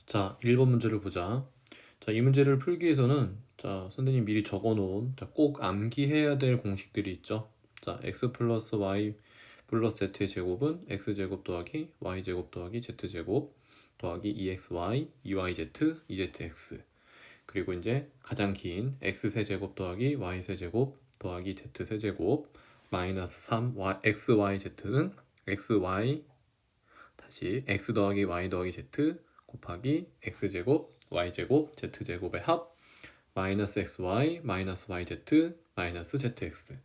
자, 1번 문제를 보자. 자, 이 문제를 풀기 위해서는 선생님 미리 적어 놓은 꼭 암기해야 될 공식들이 있죠. 자, x 플러스 y 플러스 z의 제곱은 x제곱 더하기 y제곱 더하기 z제곱 더하기 2xy, 2yz, 2zx. 그리고 이제 가장 긴 x세제곱 더하기 y세제곱 더하기 z세제곱 마이너스 3 xyz는 xy 다시 x 더하기 y 더하기 z 곱하기 x제곱 y제곱 z제곱의 합 마이너스 xy 마이너스 yz 마이너스 zx.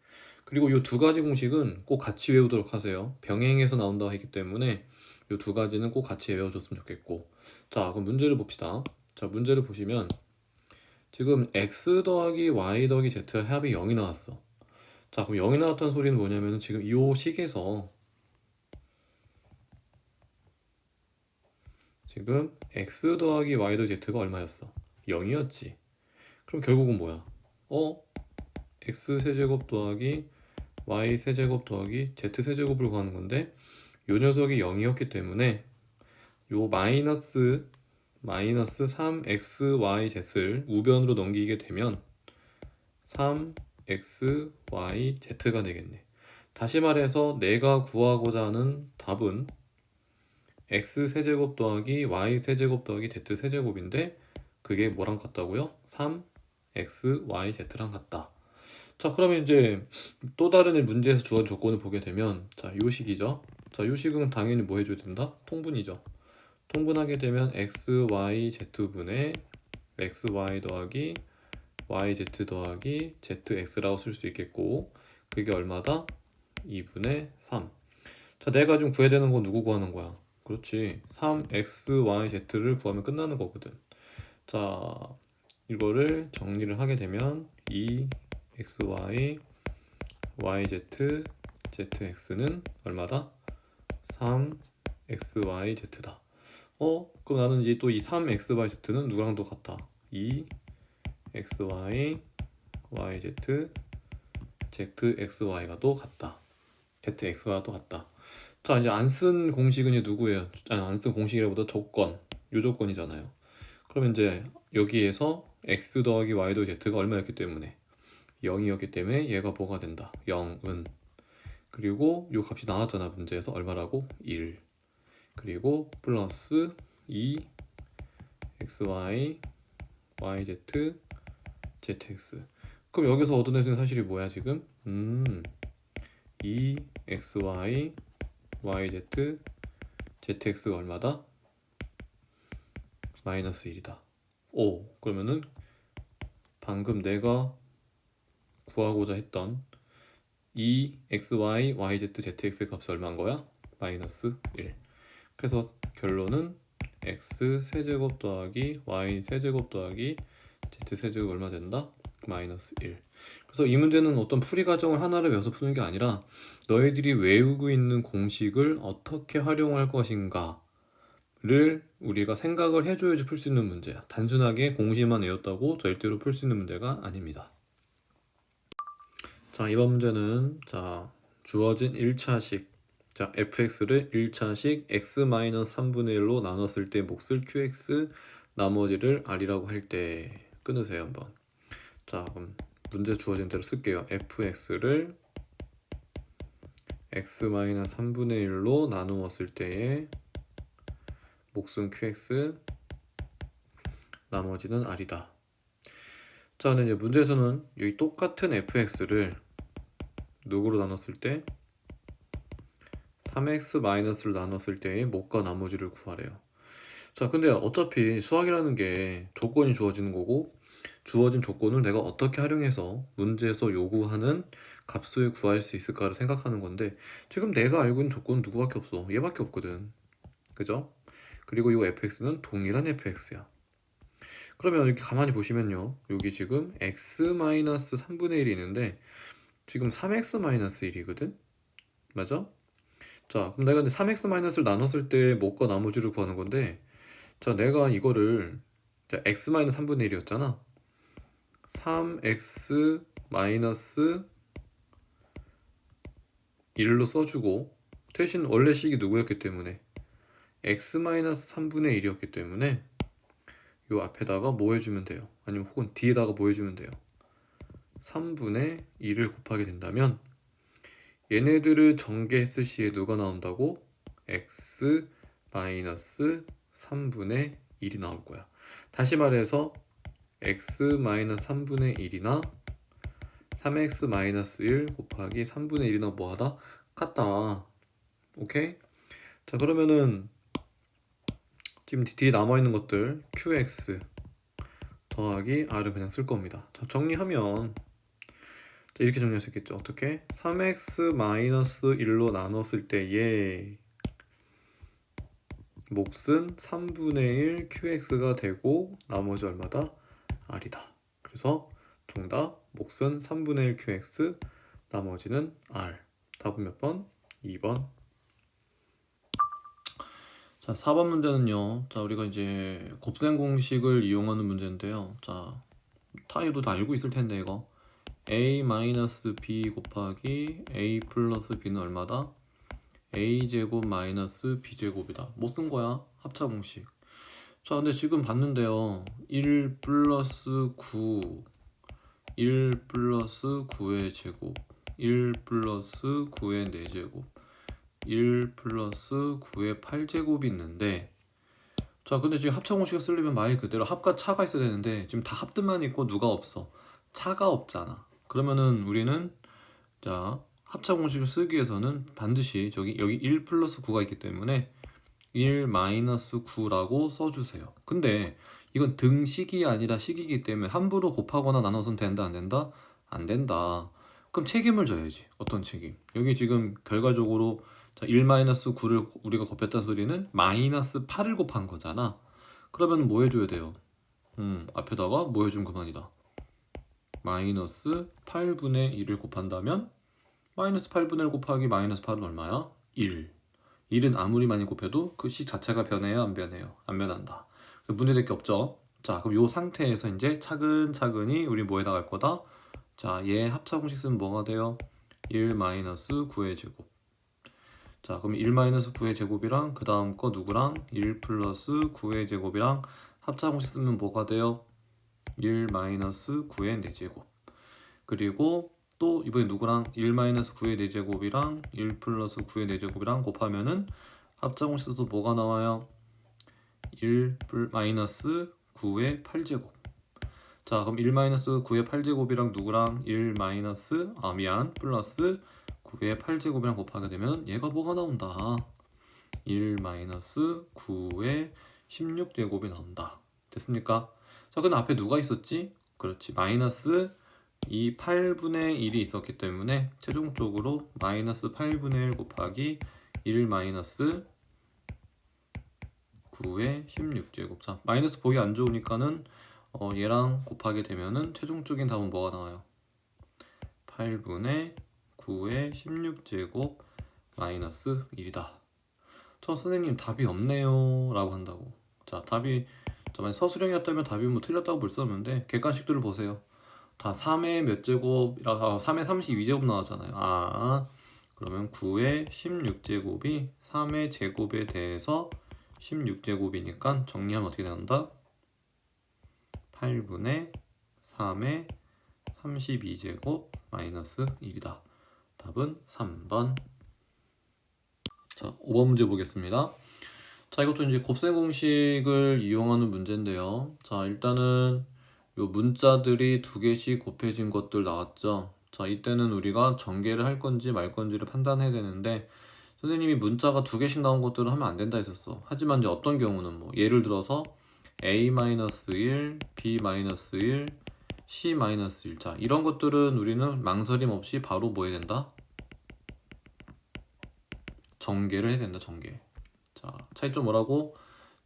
그리고 이 두 가지 공식은 꼭 같이 외우도록 하세요. 병행해서 나온다고 했기 때문에 이 두 가지는 꼭 같이 외워줬으면 좋겠고. 자, 그럼 문제를 봅시다. 자, 문제를 보시면 지금 x 더하기 y 더하기 z의 합이 0이 나왔어. 자, 그럼 0이 나왔다는 소리는 뭐냐면 지금 이 식에서 지금 x 더하기 y 더하기 z가 얼마였어? 0이었지. 그럼 결국은 뭐야? x 세제곱 더하기 y 세제곱 더하기 z 세제곱을 구하는 건데 요 녀석이 0이었기 때문에 요 마이너스 3xyz를 우변으로 넘기게 되면 3xyz가 되겠네. 다시 말해서 내가 구하고자 하는 답은 x 세제곱 더하기 y 세제곱 더하기 z 세제곱인데 그게 뭐랑 같다고요? 3xyz랑 같다. 자, 그러면 이제 또 다른 문제에서 주어진 조건을 보게 되면 자, 요 식이죠. 자, 요 식은 당연히 뭐 해줘야 된다? 통분이죠. 통분하게 되면 xyz분의 xy 더하기 yz 더하기 zx라고 쓸 수 있겠고 그게 얼마다? 2분의 3. 자, 내가 지금 구해야 되는 건 누구 구하는 거야? 그렇지. 3xyz를 구하면 끝나는 거거든. 자, 이거를 정리를 하게 되면 2xy yz zx는 얼마다? 3xyz다. 그럼 나는 이제 또 이 3xyz는 누구랑도 같다. 2xy yz zxy가 또 같다. zx가 또 같다. 자, 이제 안 쓴 공식은 이제 누구예요? 안 쓴 공식이라보다 조건. 요 조건이잖아요. 그러면 이제 여기에서 x 더하기 y 더하기 z가 얼마였기 때문에 0이었기 때문에 얘가 뭐가 된다? 0은. 그리고 요 값이 나왔잖아. 문제에서 얼마라고? 1. 그리고 플러스 2 xy yz zx. 그럼 여기서 얻어내는 사실이 뭐야 지금? 2 xy yz zx가 얼마다? 마이너스 1이다. 그러면은 방금 내가 구하고자 했던 2xy yz zx 값이 얼마인 거야? 마이너스 1. 그래서 결론은 x 세제곱 더하기 y 세제곱 더하기 z 세제곱 얼마 된다? 마이너스 1. 그래서 이 문제는 어떤 풀이 과정을 하나를 외워서 푸는 게 아니라 너희들이 외우고 있는 공식을 어떻게 활용할 것인가를 우리가 생각을 해줘야지 풀 수 있는 문제야. 단순하게 공식만 외웠다고 절대로 풀 수 있는 문제가 아닙니다. 자, 이번 문제는 주어진 1차식 fx를 1차식 x-3분의 1로 나눴을 때 몫을 qx 나머지를 r이라고 할 때 끊으세요 한번. 자, 그럼 문제 주어진 대로 쓸게요. fx를 x-3분의 1로 나누었을 때의 몫은 qx 나머지는 r이다. 자, 근데 이제 문제에서는 여기 똑같은 fx를 누구로 나눴을 때 3x-를 나눴을 때의 몫과 나머지를 구하래요. 자, 근데 어차피 수학이라는 게 조건이 주어지는 거고 주어진 조건을 내가 어떻게 활용해서 문제에서 요구하는 값을 구할 수 있을까를 생각하는 건데 지금 내가 알고 있는 조건은 누구밖에 없어. 얘밖에 없거든. 그죠? 그리고 이 fx는 동일한 fx야. 그러면 이렇게 가만히 보시면요. 여기 지금 x-3분의 1이 있는데 지금 3x-1이거든? 맞아? 자, 그럼 내가 이제 3x-를 나눴을 때 몫과 나머지를 구하는 건데 자, 내가 이거를 x-3분의 1이었잖아. 3x-1로 써주고 대신 원래 식이 누구였기 때문에 x-3분의 1이었기 때문에 요 앞에다가 뭐 해주면 돼요? 아니면 혹은 뒤에다가 뭐 해주면 돼요? 3분의 2를 곱하게 된다면 얘네들을 전개했을 시에 누가 나온다고? x 마이너스 3분의 1이 나올 거야. 다시 말해서 x 마이너스 3분의 1이나 3x 마이너스 1 곱하기 3분의 1이나 뭐하다? 같다. 오케이? 자, 그러면은 지금 뒤에 남아있는 것들 qx 더하기 r을 그냥 쓸 겁니다. 자, 정리하면 자, 이렇게 정리할 수 있겠죠. 어떻게? 3x 마이너스 1로 나눴을 때의 몫은 3분의 1 qx가 되고 나머지 얼마다? r이다. 그래서 정답 몫은 3분의 1 qx 나머지는 r. 답은 몇 번? 2번. 자, 4번 문제는요. 자, 우리가 이제 곱셈 공식을 이용하는 문제인데요. 자, 타입도 다 알고 있을 텐데 이거 a-b 곱하기 a 플러스 b는 얼마다? a제곱 마이너스 b제곱이다. 뭐 쓴 거야? 합차 공식. 자, 근데 지금 봤는데요. 1 플러스 9 1 플러스 9의 제곱 1 플러스 9의 4제곱 1 플러스 9의 8제곱이 있는데 자, 근데 지금 합차 공식을 쓰려면 말 그대로 합과 차가 있어야 되는데 지금 다 합들만 있고 누가 없어? 차가 없잖아. 그러면은 우리는 자, 합차 공식을 쓰기 위해서는 반드시 여기 1 플러스 9가 있기 때문에 1 마이너스 9라고 써주세요. 근데 이건 등식이 아니라 식이기 때문에 함부로 곱하거나 나눠서는 된다 안 된다? 안 된다. 그럼 책임을 져야지. 어떤 책임? 여기 지금 결과적으로 자, 1 마이너스 9를 우리가 곱했다는 소리는 마이너스 8을 곱한 거잖아. 그러면 뭐 해줘야 돼요? 앞에다가 뭐 해준 그만이다. 마이너스 8분의 1을 곱한다면 마이너스 8분의 1 곱하기 마이너스 8은 얼마야? 1. 1은 아무리 많이 곱해도 그 식 자체가 변해요? 안 변해요? 안 변한다. 문제될 게 없죠. 자, 그럼 이 상태에서 이제 차근차근히 우리 뭐 해나갈 거다? 자, 얘 합차 공식 쓰면 뭐가 돼요? 1 마이너스 9의 제곱. 자, 그럼 1 마이너스 9의 제곱이랑 그 다음 거 누구랑? 1 플러스 9의 제곱이랑 합차 공식 쓰면 뭐가 돼요? 1 마이너스 9의 4제곱. 그리고 또 이번에 누구랑 1 마이너스 9의 4제곱이랑 1 플러스 9의 4제곱이랑 곱하면은 합차 공식 써서 뭐가 나와요? 1 마이너스 9의 8제곱. 자, 그럼 1 마이너스 9의 8제곱이랑 누구랑 1 마이너스 플러스 9의 8제곱이랑 곱하게 되면 얘가 뭐가 나온다? 1 마이너스 9의 16제곱이 나온다. 됐습니까? 자, 근데 앞에 누가 있었지? 그렇지, 마이너스 이 8분의 1이 있었기 때문에 최종적으로 마이너스 8분의 1 곱하기 1 마이너스 9의 16제곱. 자, 마이너스 보기 안 좋으니까는 얘랑 곱하게 되면은 최종적인 답은 뭐가 나와요? 8분의 9의 16제곱 마이너스 1이다. 저 선생님 답이 없네요 라고 한다고. 자, 답이 만약 서술형이었다면 답이 뭐 틀렸다고 볼 수 없는데 객관식들을 보세요. 다 3의 몇 제곱이라 3의 32제곱 나왔잖아요. 그러면 9의 16제곱이 3의 제곱에 대해서 16제곱이니까 정리하면 어떻게 나온다? 8분의 3의 32제곱 마이너스 1이다. 답은 3번. 자, 5번 문제 보겠습니다. 자, 이것도 이제 곱셈 공식을 이용하는 문제인데요. 자, 일단은 요 문자들이 두 개씩 곱해진 것들 나왔죠. 자, 이때는 우리가 전개를 할 건지 말 건지를 판단해야 되는데 선생님이 문자가 두 개씩 나온 것들을 하면 안 된다 했었어. 하지만 이제 어떤 경우는 뭐 예를 들어서 a-1, b-1, c-1. 자, 이런 것들은 우리는 망설임 없이 바로 뭐 해야 된다? 전개를 해야 된다. 전개. 자, 차이점 뭐라고?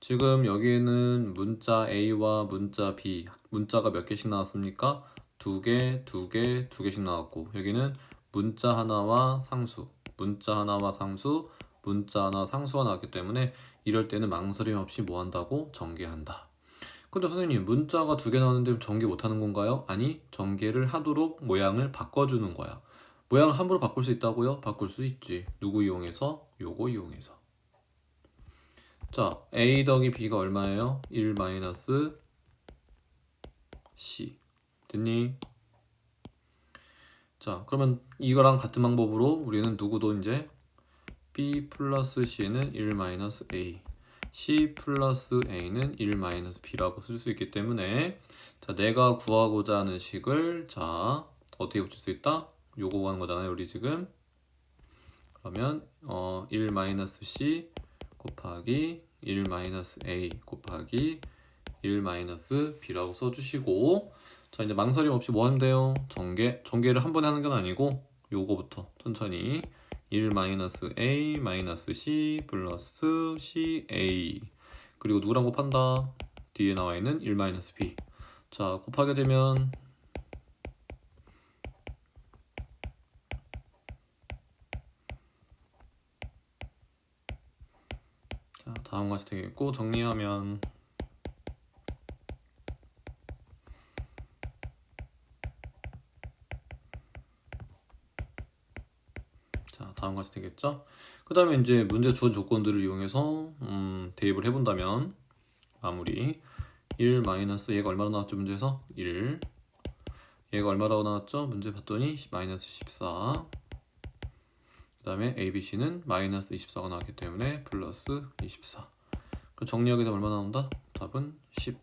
지금 여기에는 문자 A와 문자 B, 문자가 몇 개씩 나왔습니까? 두 개, 두 개, 두 개씩 나왔고, 여기는 문자 하나와 상수, 문자 하나와 상수, 문자 하나 상수가 나왔기 때문에 이럴 때는 망설임 없이 뭐 한다고? 전개한다. 근데 선생님, 문자가 두 개 나왔는데 전개 못하는 건가요? 아니, 전개를 하도록 모양을 바꿔주는 거야. 모양을 함부로 바꿀 수 있다고요? 바꿀 수 있지. 누구 이용해서? 요거 이용해서. 자, a 더하기 b가 얼마예요? 1 마이너스 C. 됐니? 자, 그러면 이거랑 같은 방법으로 우리는 누구도 이제 B 플러스 C는 1 마이너스 A, C 플러스 A는 1 마이너스 B라고 쓸 수 있기 때문에 자, 내가 구하고자 하는 식을 자, 어떻게 붙일 수 있다? 요거 구하는 거잖아요, 우리 지금. 그러면 1 마이너스 C 곱하기 1 마이너스 A 곱하기 1 마이너스 B라고 써주시고 자, 이제 망설임 없이 뭐 하면 돼요? 전개를 한 번에 하는 건 아니고 요거부터 천천히 1 마이너스 A 마이너스 C 플러스 CA 그리고 누구랑 곱한다? 뒤에 나와 있는 1 마이너스 B. 자, 곱하게 되면 자, 다음과 같이 되겠고 정리하면 자, 다음과 같이 되겠죠? 그 다음에 이제 문제 주어진 조건들을 이용해서 대입을 해본다면 마무리 1 마이너스 얘가 얼마나 나왔죠? 문제에서 1 얘가 얼마라고 나왔죠? 문제 봤더니 마이너스 14 그 다음에 ABC는 마이너스 24가 나왔기 때문에 플러스 24 그럼 정리하게 되면 얼마 나온다? 답은 10.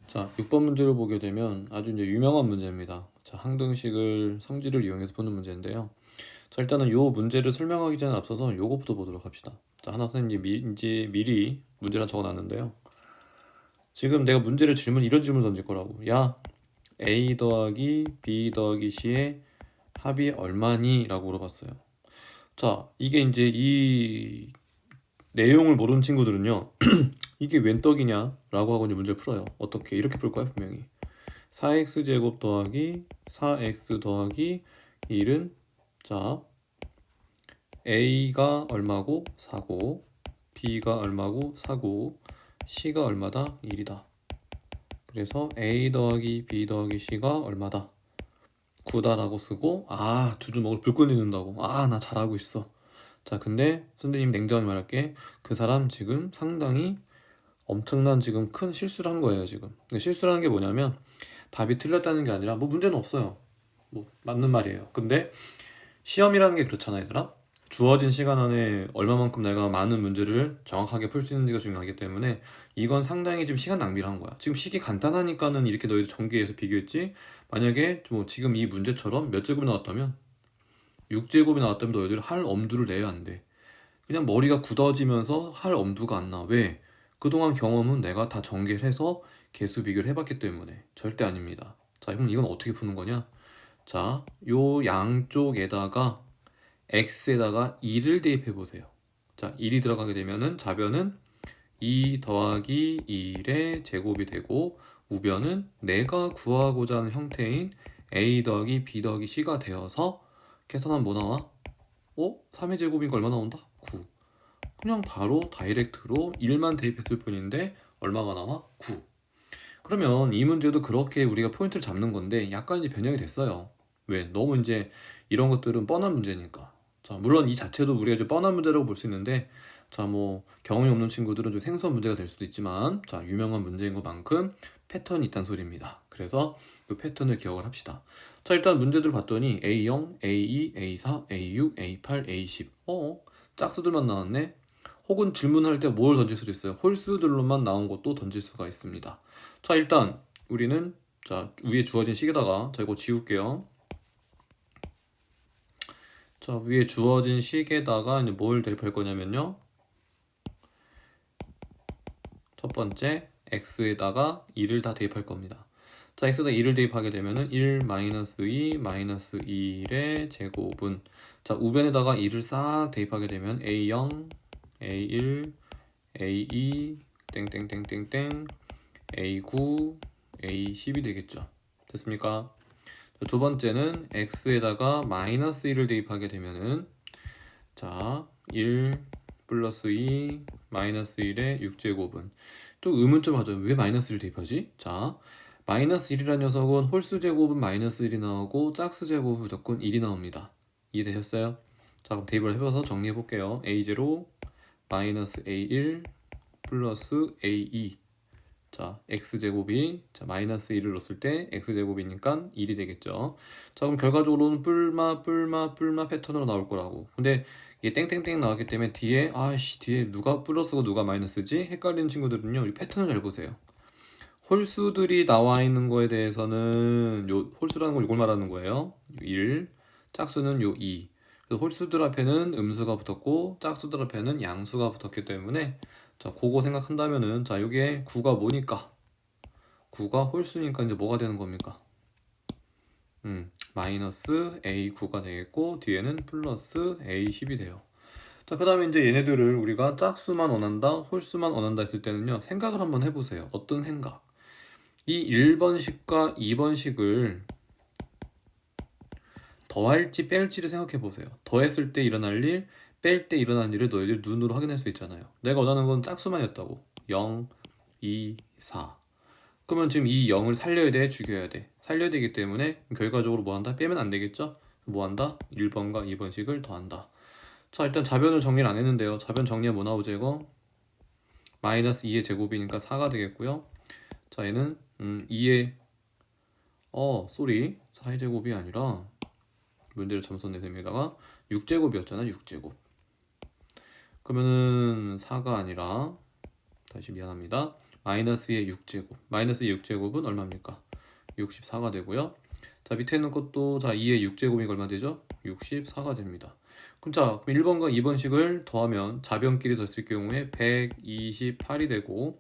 자, 6번 문제를 보게 되면 아주 이제 유명한 문제입니다. 자, 항등식을 성질을 이용해서 푸는 문제인데요. 자, 일단은 요 문제를 설명하기 전에 앞서서 요거부터 보도록 합시다. 자, 하나 선생님 이제 미리 문제를 적어놨는데요. 지금 내가 이런 질문 던질 거라고. 야, A 더하기 B 더하기 C의 합이 얼마니? 라고 물어봤어요. 자, 이게 이제 이 내용을 모르는 친구들은요. 이게 웬 떡이냐? 라고 하고 이제 문제를 풀어요. 어떻게? 이렇게 풀 거야, 분명히. 4x제곱 더하기 4x 더하기 1은 자, A가 얼마고? 4고 B가 얼마고? 4고 C가 얼마다? 1이다. 그래서 A 더하기 B 더하기 C가 얼마다? 9다라고 쓰고 두주먹을 불끈 읽는다고. 나 잘하고 있어. 자, 근데 선생님 냉정하게 말할게. 그 사람 지금 상당히 엄청난 지금 큰 실수를 한 거예요, 지금. 실수라는 게 뭐냐면 답이 틀렸다는 게 아니라 뭐 문제는 없어요. 뭐 맞는 말이에요. 근데 시험이라는 게 그렇잖아, 얘들아. 주어진 시간 안에 얼마만큼 내가 많은 문제를 정확하게 풀 수 있는지가 중요하기 때문에 이건 상당히 지금 시간 낭비를 한 거야. 지금 식이 간단하니까는 이렇게 너희들 전개해서 비교했지. 만약에 뭐 지금 이 문제처럼 몇 제곱이 나왔다면 6제곱이 나왔다면 너희들 할 엄두를 내야 안 돼. 그냥 머리가 굳어지면서 할 엄두가 안 나. 왜? 그동안 경험은 내가 다 전개를 해서 개수 비교를 해봤기 때문에. 절대 아닙니다. 자, 그럼 이건 어떻게 푸는 거냐? 자, 요 양쪽에다가 x에다가 2를 대입해 보세요. 자, 1이 들어가게 되면은 좌변은 2 더하기 1의 제곱이 되고 우변은 내가 구하고자 하는 형태인 a 더하기 b 더하기 c가 되어서 계산하면 뭐 나와? 3의 제곱이니까 얼마 나온다? 9. 그냥 바로 다이렉트로 1만 대입했을 뿐인데 얼마가 나와? 9. 그러면 이 문제도 그렇게 우리가 포인트를 잡는 건데 약간 이제 변형이 됐어요. 왜? 너무 이제 이런 것들은 뻔한 문제니까. 자, 물론 이 자체도 우리가 좀 뻔한 문제라고 볼 수 있는데 자, 뭐 경험이 없는 친구들은 좀 생소한 문제가 될 수도 있지만 자, 유명한 문제인 것만큼 패턴이 있다는 소리입니다. 그래서 그 패턴을 기억을 합시다. 자, 일단 문제들 봤더니 A0, A2, A4, A6, A8, A10 짝수들만 나왔네. 혹은 질문할 때 뭘 던질 수도 있어요. 홀수들로만 나온 것도 던질 수가 있습니다. 자, 일단 우리는 자, 위에 주어진 식에다가 자, 이거 지울게요. 자, 위에 주어진 식에다가 이제 뭘 대입할 거냐면요. 첫 번째 x에다가 2를 다 대입할 겁니다. 자, x에다 2를 대입하게 되면은 1 마이너스 2 마이너스 1의 제곱은 자, 우변에다가 2를 싹 대입하게 되면 a0 a1 a2 땡땡땡땡땡 a9 a10이 되겠죠. 됐습니까? 두 번째는 x에다가 마이너스 1을 대입하게 되면은 자, 1 플러스 2 마이너스 1의 6제곱은 또 의문점 하죠. 왜 마이너스 1을 대입하지? 자, 마이너스 1이라는 녀석은 홀수 제곱은 마이너스 1이 나오고 짝수 제곱은 무조건 1이 나옵니다. 이해되셨어요? 자, 그럼 대입을 해봐서 정리해 볼게요. a0 마이너스 a1 플러스 a2 자, x제곱이 자 마이너스 1을 넣었을 때 x제곱이니까 1이 되겠죠. 자, 그럼 결과적으로는 뿔마 패턴으로 나올 거라고. 근데 이게 땡땡땡 나왔기 때문에 뒤에 누가 플러스고 누가 마이너스지 헷갈리는 친구들은요, 이 패턴을 잘 보세요. 홀수들이 나와 있는 거에 대해서는 요 홀수라는 건 이걸 말하는 거예요. 1, 짝수는 요 2. 그래서 홀수들 앞에는 음수가 붙었고 짝수들 앞에는 양수가 붙었기 때문에 자, 그거 생각한다면은 자, 요게 9가 뭐니까? 9가 홀수니까 이제 뭐가 되는 겁니까? 마이너스 A9가 되겠고 뒤에는 플러스 A10이 돼요. 자, 그 다음에 이제 얘네들을 우리가 짝수만 원한다, 홀수만 원한다 했을 때는요, 생각을 한번 해보세요. 어떤 생각? 이 1번식과 2번식을 더할지 뺄지를 생각해 보세요. 더했을 때 일어날 일, 뺄 때 일어난 일을 너희들이 눈으로 확인할 수 있잖아요. 내가 원하는 건 짝수만이었다고. 0, 2, 4. 그러면 지금 이 0을 살려야 돼, 죽여야 돼. 살려야 되기 때문에 결과적으로 뭐 한다? 빼면 안 되겠죠? 뭐 한다? 1번과 2번식을 더한다. 자, 일단 자변을 정리를 안 했는데요. 자변 정리하면 뭐 나오죠, 이거? 마이너스 2의 제곱이니까 4가 되겠고요. 자, 얘는 2의 4의 제곱이 아니라 문제를 잘못 썼네. 셈에다가 6제곱이었잖아. 6제곱. 그러면은 4가 아니라 다시 미안합니다. 마이너스의 6제곱. 마이너스의 6제곱은 얼마입니까? 64가 되고요. 자, 밑에 있는 것도 자 2의 6제곱이 얼마 되죠? 64가 됩니다. 그럼 자, 1번과 2번식을 더하면 자변끼리 더했을 경우에 128이 되고,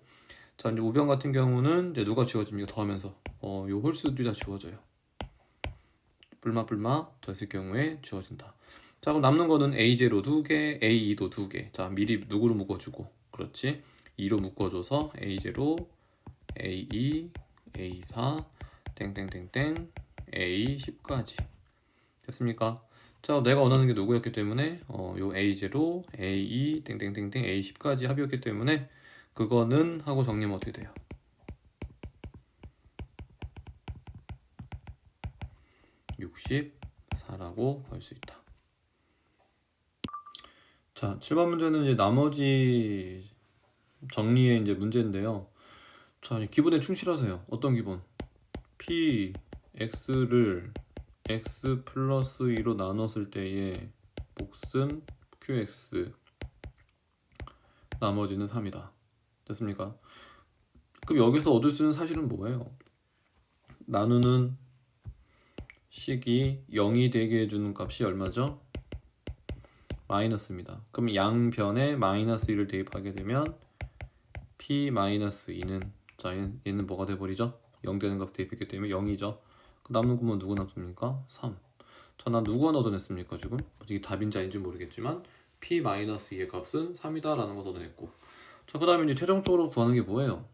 자, 이제 우변 같은 경우는 이제 누가 지워집니까? 더하면서 요 홀수들이 다 지워져요. 뿔마 더했을 경우에 지워진다. 자, 그럼 남는 거는 A0 2개, A2도 2개. 자, 미리 누구로 묶어주고, 그렇지? 2로 묶어줘서 A0, A2, A4, 땡땡땡땡, A10까지. 됐습니까? 자, 내가 원하는 게 누구였기 때문에 요 A0, A2, 땡땡땡땡, A10까지 합이었기 때문에 그거는 하고 정리하면 어떻게 돼요? 64라고 볼 수 있다. 자, 7번 문제는 이제 나머지 정리의 이제 문제인데요. 자, 기본에 충실하세요. 어떤 기본? P, X를 X 플러스 2로 나눴을 때의 몫은 QX, 나머지는 3이다. 됐습니까? 그럼 여기서 얻을 수 있는 사실은 뭐예요? 나누는 식이 0이 되게 해주는 값이 얼마죠? 마이너스입니다. 그럼 양변에 마이너스 1을 대입하게 되면 P-2는 자, 얘는 뭐가 돼버리죠? 0 되는 값 대입했기 때문에 0이죠. 남는 놈은 누구 남습니까? 3. 자, 난 누구가 얻어냈습니까 지금? 이게 답인지 아닌지 모르겠지만 P-2의 값은 3이다 라는 걸 얻어냈고, 자, 그 다음에 이제 최종적으로 구하는 게 뭐예요?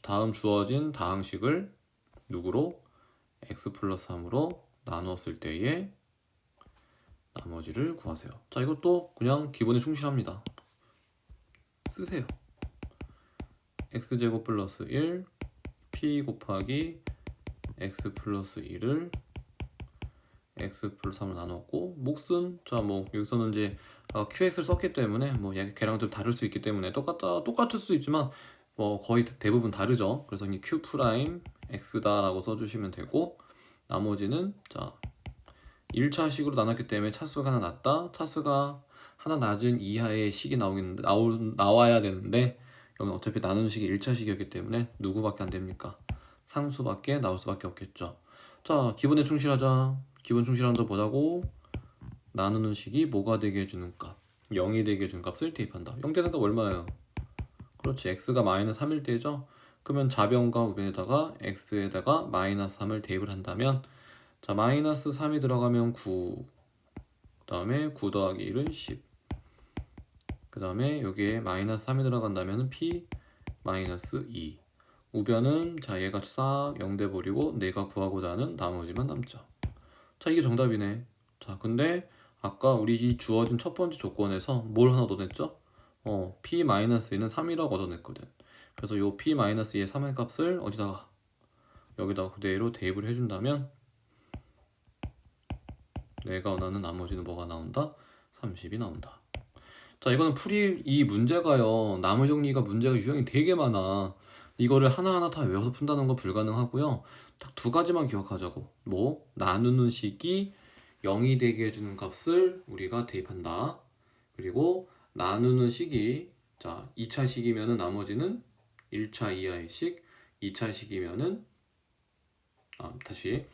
다음 주어진 다항식을 누구로? x 플러스 3으로 나누었을 때의 나머지를 구하세요. 자, 이것도 그냥 기본에 충실합니다. 쓰세요. x제곱 플러스 1 p 곱하기 x 플러스 2를 x 플러스 3을 나눴고, 몫은 자, 뭐 여기서는 이제 qx를 썼기 때문에 뭐 걔랑 좀 다를 수 있기 때문에 똑같을 수 있지만 뭐 거의 대부분 다르죠. 그래서 이 q 프라임 x다라고 써주시면 되고, 나머지는 자 1차식으로 나눴기 때문에 차수가 하나 낮다. 차수가 하나 낮은 이하의 식이 나와야 되는데 여기는 어차피 나누는 식이 1차식이었기 때문에 누구밖에 안 됩니까? 상수밖에 나올 수밖에 없겠죠. 자, 기본에 충실하자. 기본 충실한 거 보자고. 나누는 식이 뭐가 되게 해주는 값, 0이 되게 해주는 값을 대입한다. 0 되는 값 얼마예요? 그렇지, x가 마이너스 3일 때죠. 그러면 좌변과 우변에다가 x에다가 마이너스 3을 대입을 한다면 자, 마이너스 3이 들어가면 9, 그 다음에 9 더하기 1은 10, 그 다음에 여기에 마이너스 3이 들어간다면 p 마이너스 2. 우변은 자, 얘가 싹 0 돼버리고 내가 구하고자 하는 나머지만 남죠. 자, 이게 정답이네. 자, 근데 아까 우리 주어진 첫 번째 조건에서 뭘 하나 얻어냈죠? p-는 3이라고 얻어냈거든. 그래서 요 p-의 3의 값을 어디다가 여기다가 그대로 대입을 해준다면 내가 원하는 나머지는 뭐가 나온다? 30이 나온다. 자, 이거는 이 문제가요, 나무 정리가 문제가 유형이 되게 많아. 이거를 하나하나 다 외워서 푼다는 건 불가능하고요. 딱 두 가지만 기억하자고. 뭐 나누는 식이 0이 되게 해주는 값을 우리가 대입한다. 그리고 나누는 식이 자 2차 식이면은 나머지는 1차 이하의 식, 2차 식이면은 다시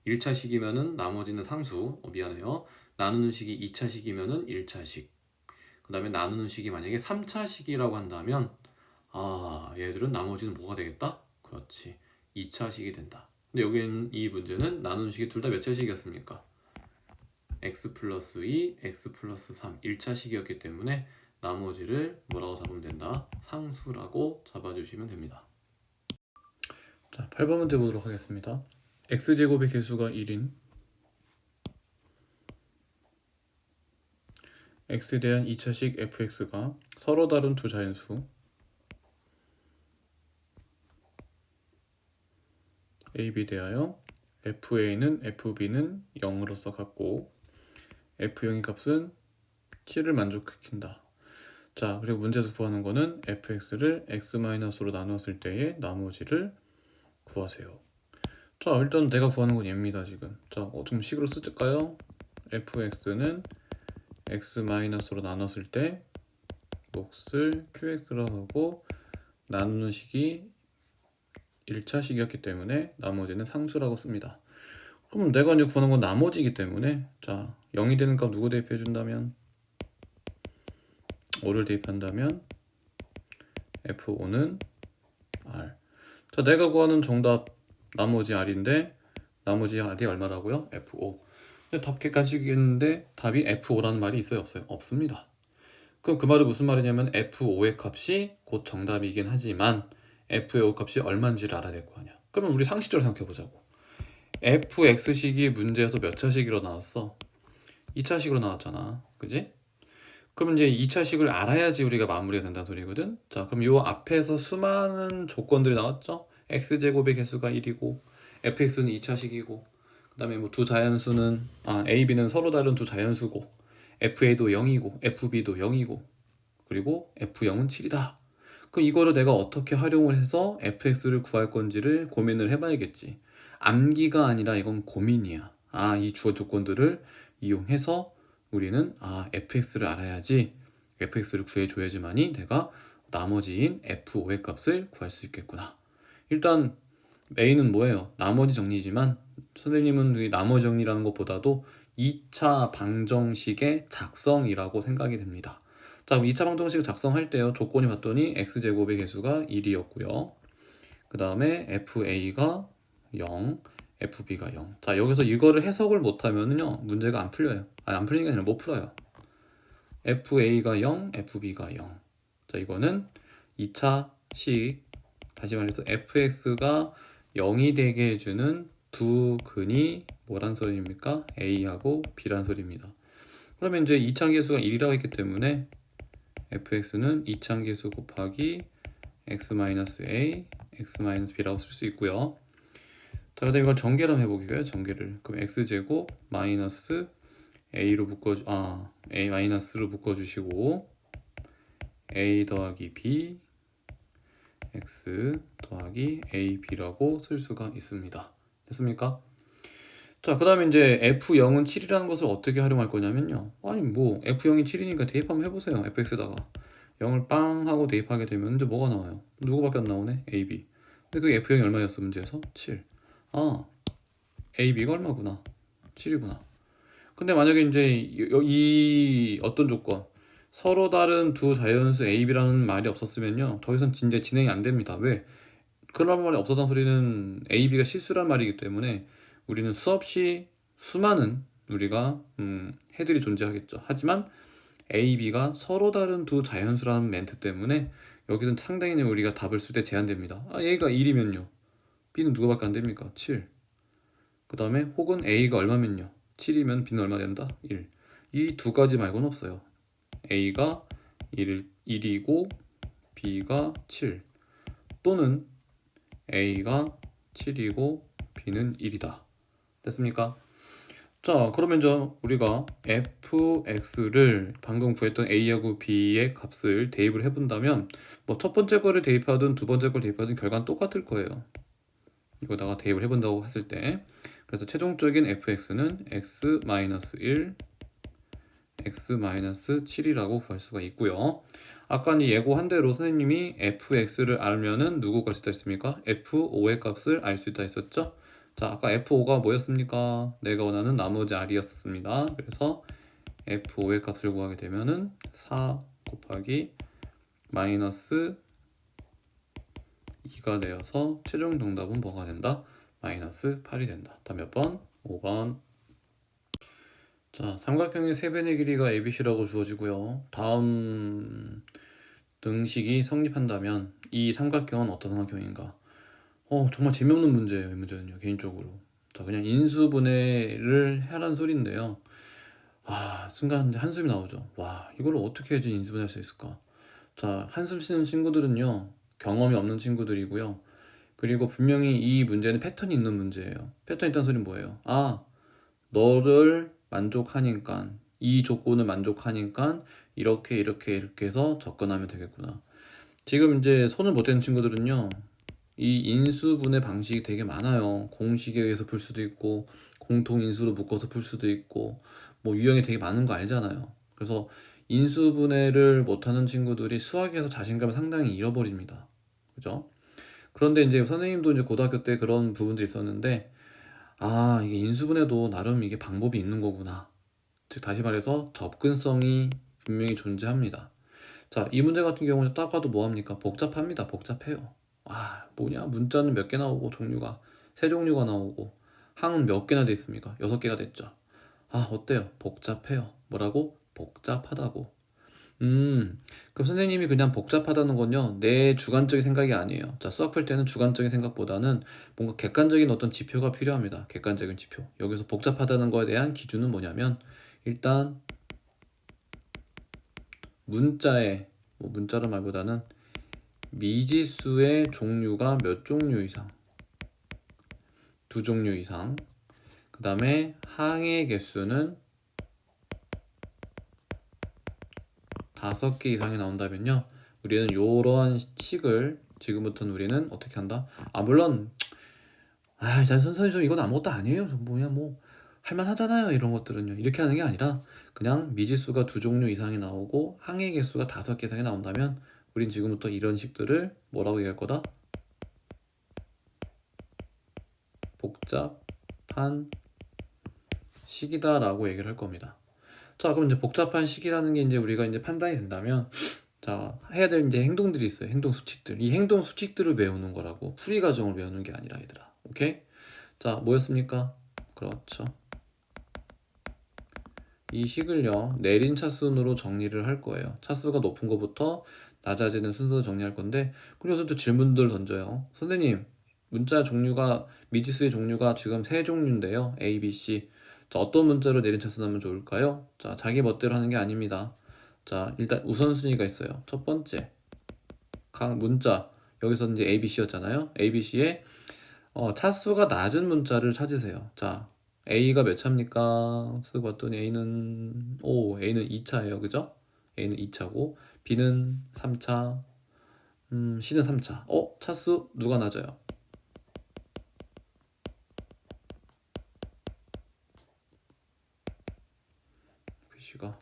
1차 식이면은 나머지는 상수. 미안해요. 나누는 식이 2차 식이면은 1차 식. 그 다음에 나누는 식이 만약에 3차 식이라고 한다면 얘들은 나머지는 뭐가 되겠다? 그렇지. 2차 식이 된다. 근데 여기는 이 문제는 나누는 식이 둘 다 몇 차 식이었습니까? x 플러스 2, x 플러스 3 1차 식이었기 때문에 나머지를 뭐라고 잡으면 된다? 상수라고 잡아주시면 됩니다. 자, 8번 문제 보도록 하겠습니다. x제곱의 개수가 1인 x에 대한 2차식 fx가 서로 다른 두 자연수 ab 대하여 fa는 fb는 0으로서 같고 f0의 값은 7을 만족시킨다. 자, 그리고 문제에서 구하는 거는 fx를 x-로 나눴을 때의 나머지를 구하세요. 자, 일단 내가 구하는 건 얘입니다, 지금. 자, 좀 식으로 쓸까요? fx는 x-로 나눴을 때 몫을 qx로 하고 나누는 식이 1차 식이었기 때문에 나머지는 상수라고 씁니다. 그럼 내가 이제 구하는 건 나머지이기 때문에 자, 0이 되는 값 누구 대입해 준다면 5를 대입한다면 f5는 r. 자, 내가 구하는 정답 나머지 r인데 나머지 r이 얼마라고요? f5. 답 객관식이겠는데 답이 f5라는 말이 있어요? 없어요? 없습니다. 그럼 그 말은 무슨 말이냐면 f5의 값이 곧 정답이긴 하지만 f의 5 값이 얼마인지를 알아야 될 거 아니야. 그러면 우리 상식적으로 생각해 보자고. fx식이 문제에서 몇 차식으로 나왔어? 2차식으로 나왔잖아. 그지? 그럼 이제 2차식을 알아야지 우리가 마무리가 된다는 소리거든. 자, 그럼 요 앞에서 수많은 조건들이 나왔죠. x제곱의 개수가 1이고 fx는 2차식이고 그 다음에 뭐 두 자연수는 a, b는 서로 다른 두 자연수고 fa도 0이고 fb도 0이고 그리고 f0은 7이다. 그럼 이거를 내가 어떻게 활용을 해서 fx를 구할 건지를 고민을 해봐야겠지. 암기가 아니라 이건 고민이야. 이 주어 조건들을 이용해서 우리는 fx를 알아야지 fx를 구해줘야지만이 내가 나머지인 f5의 값을 구할 수 있겠구나. 일단 A는 뭐예요? 나머지 정리지만 선생님은 이 나머지 정리라는 것보다도 2차 방정식의 작성이라고 생각이 됩니다. 자, 2차 방정식을 작성할 때요. 조건이 봤더니 x제곱의 개수가 1이었고요. 그 다음에 fa가 0, fb가 0. 자, 여기서 이거를 해석을 못하면요. 문제가 안 풀려요. 안 풀리는 게 아니라 못 풀어요. fa가 0, fb가 0. 자, 이거는 2차식 다시 말해서 fx가 0이 되게 해주는 두 근이 뭐란 소리입니까? a하고 b란 소리입니다. 그러면 이제 이차계수가 1이라고 했기 때문에 fx는 이차계수 곱하기 x-a, x-b라고 쓸 수 있고요. 자, 그다음에 이걸 전개를 해보기가요. 전개를. 그럼 x제곱 마이너스 a로 a 마이너스로 묶어주시고 a 더하기 b x 더하기 ab라고 쓸 수가 있습니다. 됐습니까? 자, 그 다음에 이제 f0은 7이라는 것을 어떻게 활용할 거냐면요. 뭐 f0이 7이니까 대입 한번 해보세요. fx에다가 0을 빵 하고 대입하게 되면 이제 뭐가 나와요? 누구밖에 안 나오네? ab. 근데 그게 f0이 얼마였어? 문제에서? 7. ab가 얼마구나? 7이구나. 근데 만약에 이제 이 어떤 조건 서로 다른 두 자연수 ab라는 말이 없었으면요. 더 이상 이제 진행이 안 됩니다. 왜? 그런 말이 없었던 소리는 ab가 실수란 말이기 때문에 우리는 수없이 수많은 우리가 해들이 존재하겠죠. 하지만 A, B가 서로 다른 두 자연수라는 멘트 때문에 여기서는 상당히 우리가 답을 쓸 때 제한됩니다. A가 1이면요. B는 누구밖에 안 됩니까? 7. 그 다음에 혹은 A가 얼마면요. 7이면 B는 얼마 된다? 1. 이 두 가지 말고는 없어요. A가 1이고 B가 7 또는 A가 7이고 B는 1이다. 됐습니까? 자, 그러면 이제 우리가 fx를 방금 구했던 a하고 b의 값을 대입을 해본다면 뭐 첫 번째 거를 대입하든 두 번째 걸 대입하든 결과는 똑같을 거예요. 이거다가 대입을 해본다고 했을 때, 그래서 최종적인 fx는 x-1, x-7이라고 구할 수가 있고요. 아까 예고한 대로 선생님이 fx를 알면은 누구 갈 수 있다 했습니까? f5의 값을 알 수 있다 했었죠? 자, 아까 f5가 뭐였습니까? 내가 원하는 나머지 r이었습니다. 그래서 f5의 값을 구하게 되면은 4 곱하기 마이너스 2가 되어서 최종 정답은 뭐가 된다? 마이너스 8이 된다. 다음 몇 번? 5번. 자, 삼각형의 세변의 길이가 ABC라고 주어지고요. 다음 등식이 성립한다면 이 삼각형은 어떤 삼각형인가? 정말 재미없는 문제예요, 이 문제는요, 개인적으로. 자, 그냥 인수분해를 하라는 소리인데요. 순간 한숨이 나오죠. 와, 이걸 어떻게 해야지 인수분해할 수 있을까? 자, 한숨 쉬는 친구들은요, 경험이 없는 친구들이고요. 그리고 분명히 이 문제는 패턴이 있는 문제예요. 패턴이 있다는 소리는 뭐예요? 너를 만족하니까, 이 조건을 만족하니까 이렇게 이렇게 이렇게 해서 접근하면 되겠구나. 지금 이제 손을 못 대는 친구들은요, 이 인수분해 방식이 되게 많아요. 공식에 의해서 풀 수도 있고, 공통인수로 묶어서 풀 수도 있고, 뭐 유형이 되게 많은 거 알잖아요. 그래서 인수분해를 못하는 친구들이 수학에서 자신감을 상당히 잃어버립니다. 그죠? 그런데 이제 선생님도 이제 고등학교 때 그런 부분들이 있었는데, 이게 인수분해도 나름 이게 방법이 있는 거구나. 즉, 다시 말해서 접근성이 분명히 존재합니다. 자, 이 문제 같은 경우는 딱 봐도 뭐합니까? 복잡합니다. 복잡해요. 뭐냐? 문자는 몇 개 나오고, 종류가. 세 종류가 나오고, 항은 몇 개나 돼 있습니까? 6개가 됐죠. 어때요? 복잡해요. 뭐라고? 복잡하다고. 그럼 선생님이 그냥 복잡하다는 건요, 내 주관적인 생각이 아니에요. 자, 수학 풀 때는 주관적인 생각보다는 뭔가 객관적인 어떤 지표가 필요합니다. 객관적인 지표. 여기서 복잡하다는 거에 대한 기준은 뭐냐면, 일단 문자의, 문자로 말보다는 미지수의 종류가 몇 종류 이상, 두 종류 이상, 그 다음에 항의 개수는 5개 이상이 나온다면요, 우리는 이러한 식을 지금부터는 우리는 어떻게 한다? 물론 선생님 이건 아무것도 아니에요. 뭐 할만하잖아요. 이런 것들은요. 이렇게 하는 게 아니라 그냥 미지수가 두 종류 이상이 나오고 항의 개수가 5개 이상이 나온다면 우린 지금부터 이런 식들을 뭐라고 얘기할 거다? 복잡한 식이다라고 얘기를 할 겁니다. 자, 그럼 이제 복잡한 식이라는 게 이제 우리가 이제 판단이 된다면, 자, 해야 될 이제 행동들이 있어요. 행동 수칙들. 이 행동 수칙들을 외우는 거라고. 풀이 과정을 외우는 게 아니라, 얘들아. 오케이? 자, 뭐였습니까? 그렇죠. 이 식을요, 내린 차순으로 정리를 할 거예요. 차수가 높은 것부터 낮아지는 순서로 정리할 건데, 그래서 또 질문들 던져요. 선생님, 문자 종류가, 미지수의 종류가 지금 세 종류인데요. A, B, C. 자, 어떤 문자로 내린 차순 하면 좋을까요? 자, 자기 멋대로 하는 게 아닙니다. 자, 일단 우선순위가 있어요. 첫 번째, 각 문자. 여기서 이제 A, B, C였잖아요. A, B, C에 차수가 낮은 문자를 찾으세요. 자, A가 몇 차입니까? 쓰고 봤더니 A는 2차예요. 그죠? A는 2차고, B는 3차, C는 3차. 차수 누가 낮아요? B씨가.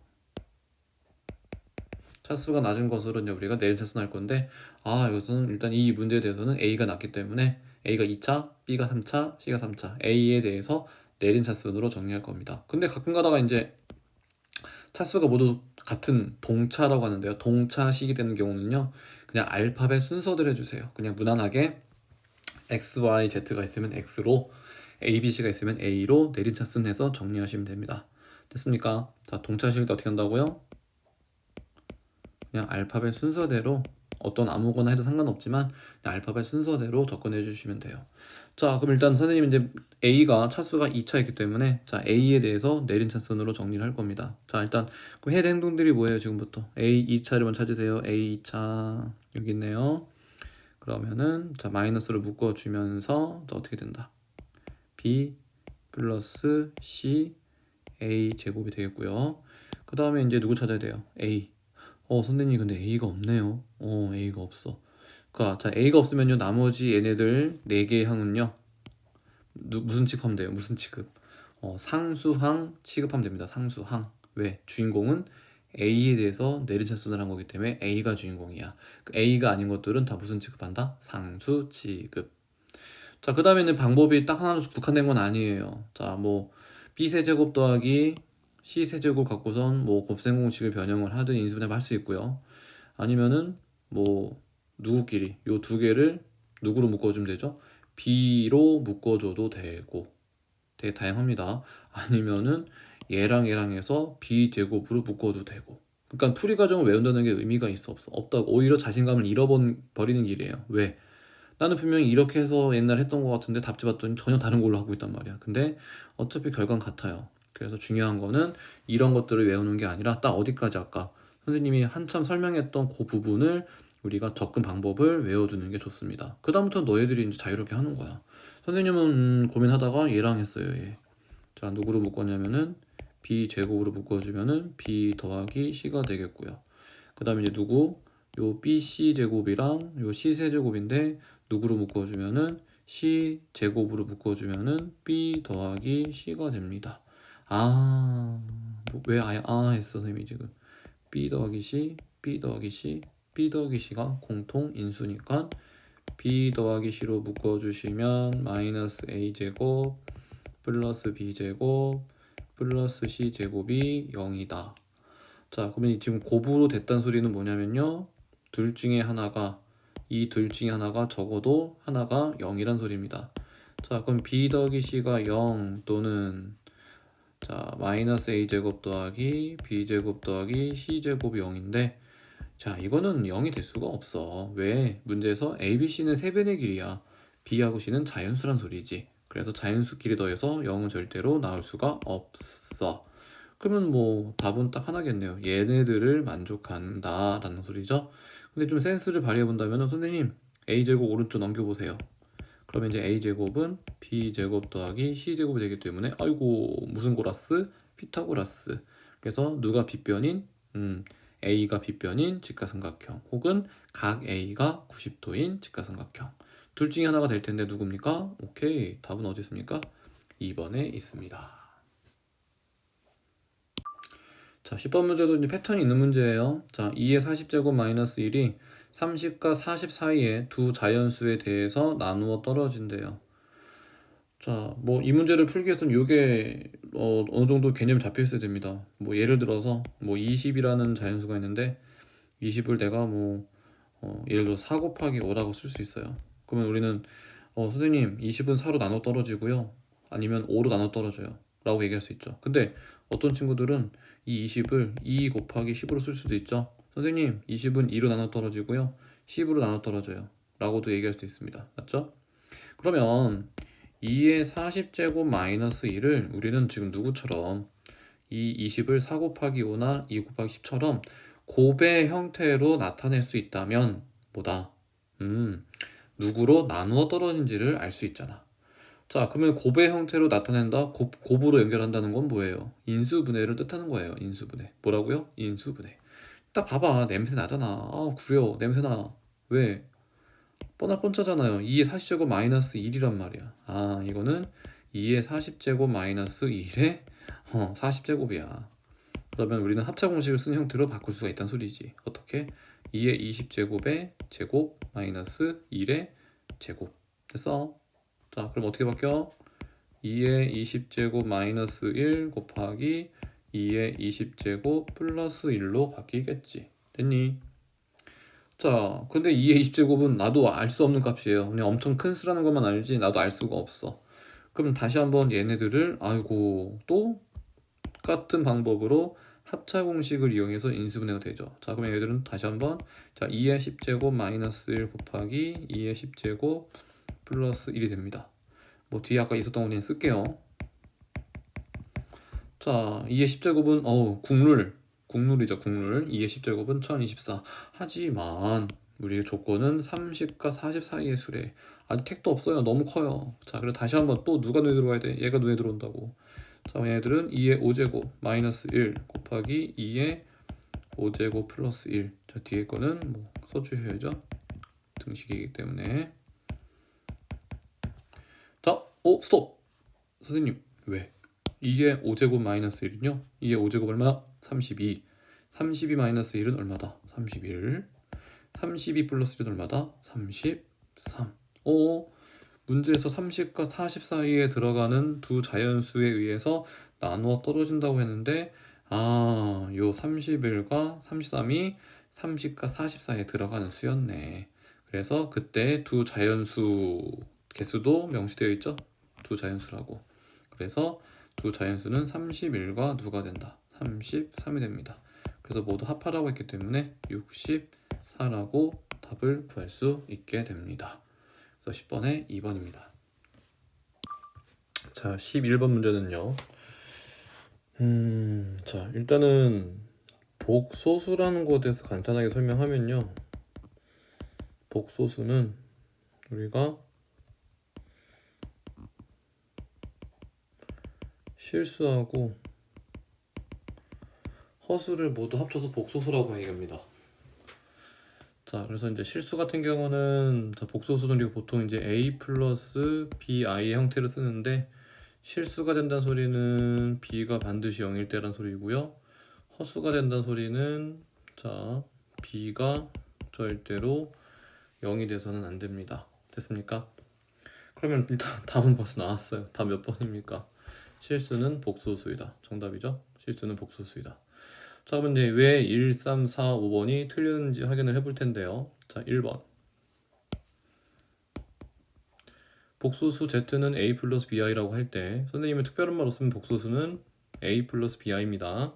차수가 낮은 것으로 이제 우리가 내린 차수 날 건데, 이것은 일단 이 문제에 대해서는 A가 낮기 때문에 A가 2차, B가 3차, C가 3차. A에 대해서 내린 차순으로 정리할 겁니다. 근데 가끔 가다가 이제 차수가 모두 같은 동차라고 하는데요. 동차식이 되는 경우는요, 그냥 알파벳 순서대로 해주세요. 그냥 무난하게 X, Y, Z가 있으면 X로, A, B, C가 있으면 A로 내린 차순 해서 정리하시면 됩니다. 됐습니까? 자, 동차식일 때 어떻게 한다고요? 그냥 알파벳 순서대로, 어떤 아무거나 해도 상관없지만 그냥 알파벳 순서대로 접근해 주시면 돼요. 자, 그럼 일단 선생님 이제 A가 차수가 2차이기 때문에, 자, A에 대해서 내린 차순으로 정리를 할 겁니다. 자, 일단 그 해야 될 행동들이 뭐예요? 지금부터 A 2차를만 찾으세요. A 2차 여기 있네요. 그러면은 자, 마이너스를 묶어주면서 자, 어떻게 된다? B 플러스 C A 제곱이 되겠고요. 그 다음에 이제 누구 찾아야 돼요? A. 선생님 근데 A가 없네요. A가 없어. 자, A가 없으면요 나머지 얘네들 4개의 항은요 무슨 취급하면 돼요? 무슨 취급? 상수항 취급하면 됩니다. 상수항. 왜? 주인공은 A에 대해서 내리차순을 한 거기 때문에 A가 주인공이야. 그 A가 아닌 것들은 다 무슨 취급한다? 상수 취급. 자, 그 다음에는 방법이 딱 하나로 국한된 건 아니에요. 자, 뭐 B세제곱 더하기 C세제곱 갖고선 뭐 곱셈 공식을 변형을 하든 인수분해를 할 수 있고요. 아니면은 뭐 누구끼리 요 두 개를 누구로 묶어주면 되죠? B로 묶어줘도 되고 되게 다양합니다. 아니면은 얘랑 얘랑 해서 B제곱으로 묶어도 되고. 그러니까 풀이 과정을 외운다는 게 의미가 있어 없어? 없다고. 오히려 자신감을 잃어버리는 길이에요. 왜? 나는 분명히 이렇게 해서 옛날에 했던 것 같은데 답지 봤더니 전혀 다른 걸로 하고 있단 말이야. 근데 어차피 결과는 같아요. 그래서 중요한 거는 이런 것들을 외우는 게 아니라 딱 어디까지 아까 선생님이 한참 설명했던 그 부분을 우리가 접근 방법을 외워주는 게 좋습니다. 그 다음부터 너희들이 이제 자유롭게 하는 거야. 선생님은 고민하다가 얘랑 했어요. 얘. 자, 누구로 묶었냐면은 B 제곱으로 묶어주면은 B 더하기 C가 되겠고요. 그 다음에 이제 누구? 요 BC 제곱이랑 요 C 세제곱인데 누구로 묶어주면은 C 제곱으로 묶어주면은 B 더하기 C가 됩니다. 왜 했어 선생님이 지금 B 더하기 C, B 더하기 C, B 더하기 C가 공통 인수니까 B 더하기 C로 묶어주시면 마이너스 A제곱 플러스 B제곱 플러스 C제곱이 0이다. 자, 그러면 지금 곱으로 됐다는 소리는 뭐냐면요. 이 둘 중에 하나가 적어도 하나가 0이란 소리입니다. 자, 그럼 B 더하기 C가 0 또는 자, 마이너스 A제곱 더하기 B제곱 더하기 C제곱이 0인데 자, 이거는 0이 될 수가 없어. 왜? 문제에서 A, B, C는 세변의 길이야. B하고 C는 자연수란 소리지. 그래서 자연수끼리 더해서 0은 절대로 나올 수가 없어. 그러면 뭐 답은 딱 하나겠네요. 얘네들을 만족한다 라는 소리죠. 근데 좀 센스를 발휘해 본다면 선생님 A제곱 오른쪽 넘겨보세요. 그러면 이제 A제곱은 B제곱 더하기 C제곱이 되기 때문에 아이고 무슨 고라스? 피타고라스. 그래서 누가 빗변인? A가 빗변인 직가삼각형 혹은 각 A가 90도인 직가삼각형. 둘 중에 하나가 될 텐데 누굽니까? 오케이. 답은 어디 있습니까? 2번에 있습니다. 자, 10번 문제도 이제 패턴이 있는 문제예요. 자, 2의 40제곱 마이너스 1이 30과 40 사이의 두 자연수에 대해서 나누어 떨어진대요. 자, 뭐 이 문제를 풀기 위해서는 요게 어느 정도 개념이 잡혀 있어야 됩니다. 뭐 예를 들어서 뭐 20이라는 자연수가 있는데 20을 내가 뭐 예를 들어 4 곱하기 5라고 쓸 수 있어요. 그러면 우리는 선생님 20은 4로 나눠 떨어지고요. 아니면 5로 나눠 떨어져요. 라고 얘기할 수 있죠. 근데 어떤 친구들은 이 20을 2 곱하기 10으로 쓸 수도 있죠. 선생님 20은 2로 나눠 떨어지고요. 10으로 나눠 떨어져요. 라고도 얘기할 수 있습니다. 맞죠? 그러면 2의 40제곱 마이너스 1을 우리는 지금 누구처럼 이 20을 4 곱하기 5나 2 곱하기 10처럼 곱의 형태로 나타낼 수 있다면 뭐다? 누구로 나누어 떨어진지를 알 수 있잖아. 자, 그러면 곱의 형태로 나타낸다? 곱으로 연결한다는 건 뭐예요? 인수분해를 뜻하는 거예요. 인수분해. 뭐라고요? 인수분해. 딱 봐봐. 냄새 나잖아. 구려. 냄새 나. 왜? 뻔할 뻔짜잖아요. 2의 40제곱 마이너스 1이란 말이야. 이거는 2의 40제곱 마이너스 1의 40제곱이야. 그러면 우리는 합차 공식을 쓴 형태로 바꿀 수가 있다는 소리지. 어떻게? 2의 20제곱의 제곱 마이너스 1의 제곱. 됐어? 자, 그럼 어떻게 바뀌어? 2의 20제곱 마이너스 1 곱하기 2의 20제곱 플러스 1로 바뀌겠지. 됐니? 자, 근데 2의 20제곱은 나도 알 수 없는 값이에요. 그냥 엄청 큰 수라는 것만 알지 나도 알 수가 없어. 그럼 다시 한번 얘네들을 또 똑같은 방법으로 합차 공식을 이용해서 인수분해가 되죠. 자, 그럼 얘들은 다시 한번 2의 10제곱 마이너스 1 곱하기 2의 10제곱 플러스 1이 됩니다. 뭐 뒤에 아까 있었던 거 그냥 쓸게요. 자, 2의 10제곱은 국룰이죠. 국룰. 2의 10제곱은 1024. 하지만 우리의 조건은 30과 40 사이의 수래. 아직 택도 없어요. 너무 커요. 자, 그리고 다시 한번 또 누가 눈에 들어와야 돼? 얘가 눈에 들어온다고. 자, 얘네들은 2의 5제곱 마이너스 1 곱하기 2의 5제곱 플러스 1. 자, 뒤에 거는 뭐 써주셔야죠. 등식이기 때문에. 자, 스톱! 선생님, 왜? 2의 5제곱 마이너스 1은요? 2의 5제곱 얼마나? 32. 32 마이너스 1은 얼마다? 31. 32 플러스 1은 얼마다? 33. 문제에서 30과 40 사이에 들어가는 두 자연수에 의해서 나누어 떨어진다고 했는데 요 31과 33이 30과 40 사이에 들어가는 수였네. 그래서 그때 두 자연수 개수도 명시되어 있죠. 두 자연수라고. 그래서 두 자연수는 31과 누가 된다? 33이 됩니다. 그래서 모두 합하라고 했기 때문에 64라고 답을 구할 수 있게 됩니다. 그래서 10번에 2번입니다. 자, 11번 문제는요. 자, 일단은 복소수라는 것에 대해서 간단하게 설명하면요. 복소수는 우리가 실수하고 허수를 모두 합쳐서 복소수라고 얘기합니다. 자, 그래서 이제 실수 같은 경우는 복소수는 우리가 보통 이제 a 플러스 bi의 형태를 쓰는데 실수가 된다는 소리는 b가 반드시 0일 때란 소리고요. 허수가 된다는 소리는 자 b가 절대로 0이 돼서는 안 됩니다. 됐습니까? 그러면 일단 답은 벌써 나왔어요. 답 몇 번입니까? 실수는 복소수이다. 정답이죠? 실수는 복소수이다. 자, 그럼 이제 왜 1, 3, 4, 5번이 틀렸는지 확인을 해볼 텐데요. 자, 1번. 복소수 z는 a 플러스 bi라고 할 때 선생님이 특별한 말 없으면 복소수는 a 플러스 bi입니다.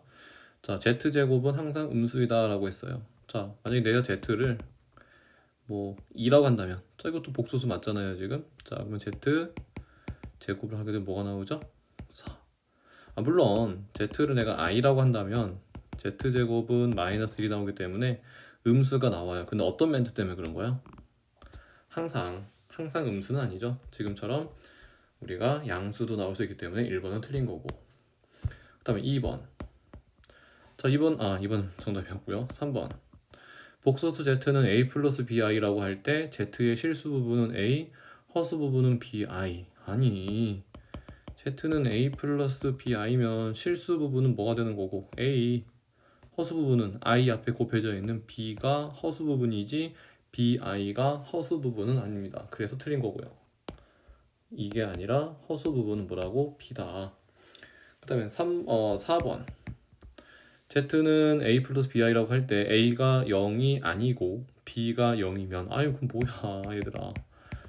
자, z제곱은 항상 음수이다 라고 했어요. 자, 만약에 내가 z를 뭐 2라고 한다면 자, 이것도 복소수 맞잖아요 지금. 자, 그러면 z 제곱을 하게 되면 뭐가 나오죠? 4. 물론 z를 내가 i라고 한다면 z제곱은 마이너스 1이 나오기 때문에 음수가 나와요. 근데 어떤 멘트 때문에 그런 거야? 항상 음수는 아니죠. 지금처럼 우리가 양수도 나올 수 있기 때문에 1번은 틀린 거고. 그 다음에 2번. 자, 2번 정답이었고요. 3번. 복소수 z는 a 플러스 bi라고 할 때 z의 실수 부분은 a, 허수 부분은 bi. 아니, z는 a 플러스 bi면 실수 부분은 뭐가 되는 거고 a, 허수 부분은 i 앞에 곱해져 있는 b가 허수 부분이지 bi가 허수 부분은 아닙니다. 그래서 틀린 거고요. 이게 아니라 허수 부분은 뭐라고? b다. 그 다음에 4번. z는 a 플러스 bi라고 할 때 a가 0이 아니고 b가 0이면 그럼 뭐야 얘들아.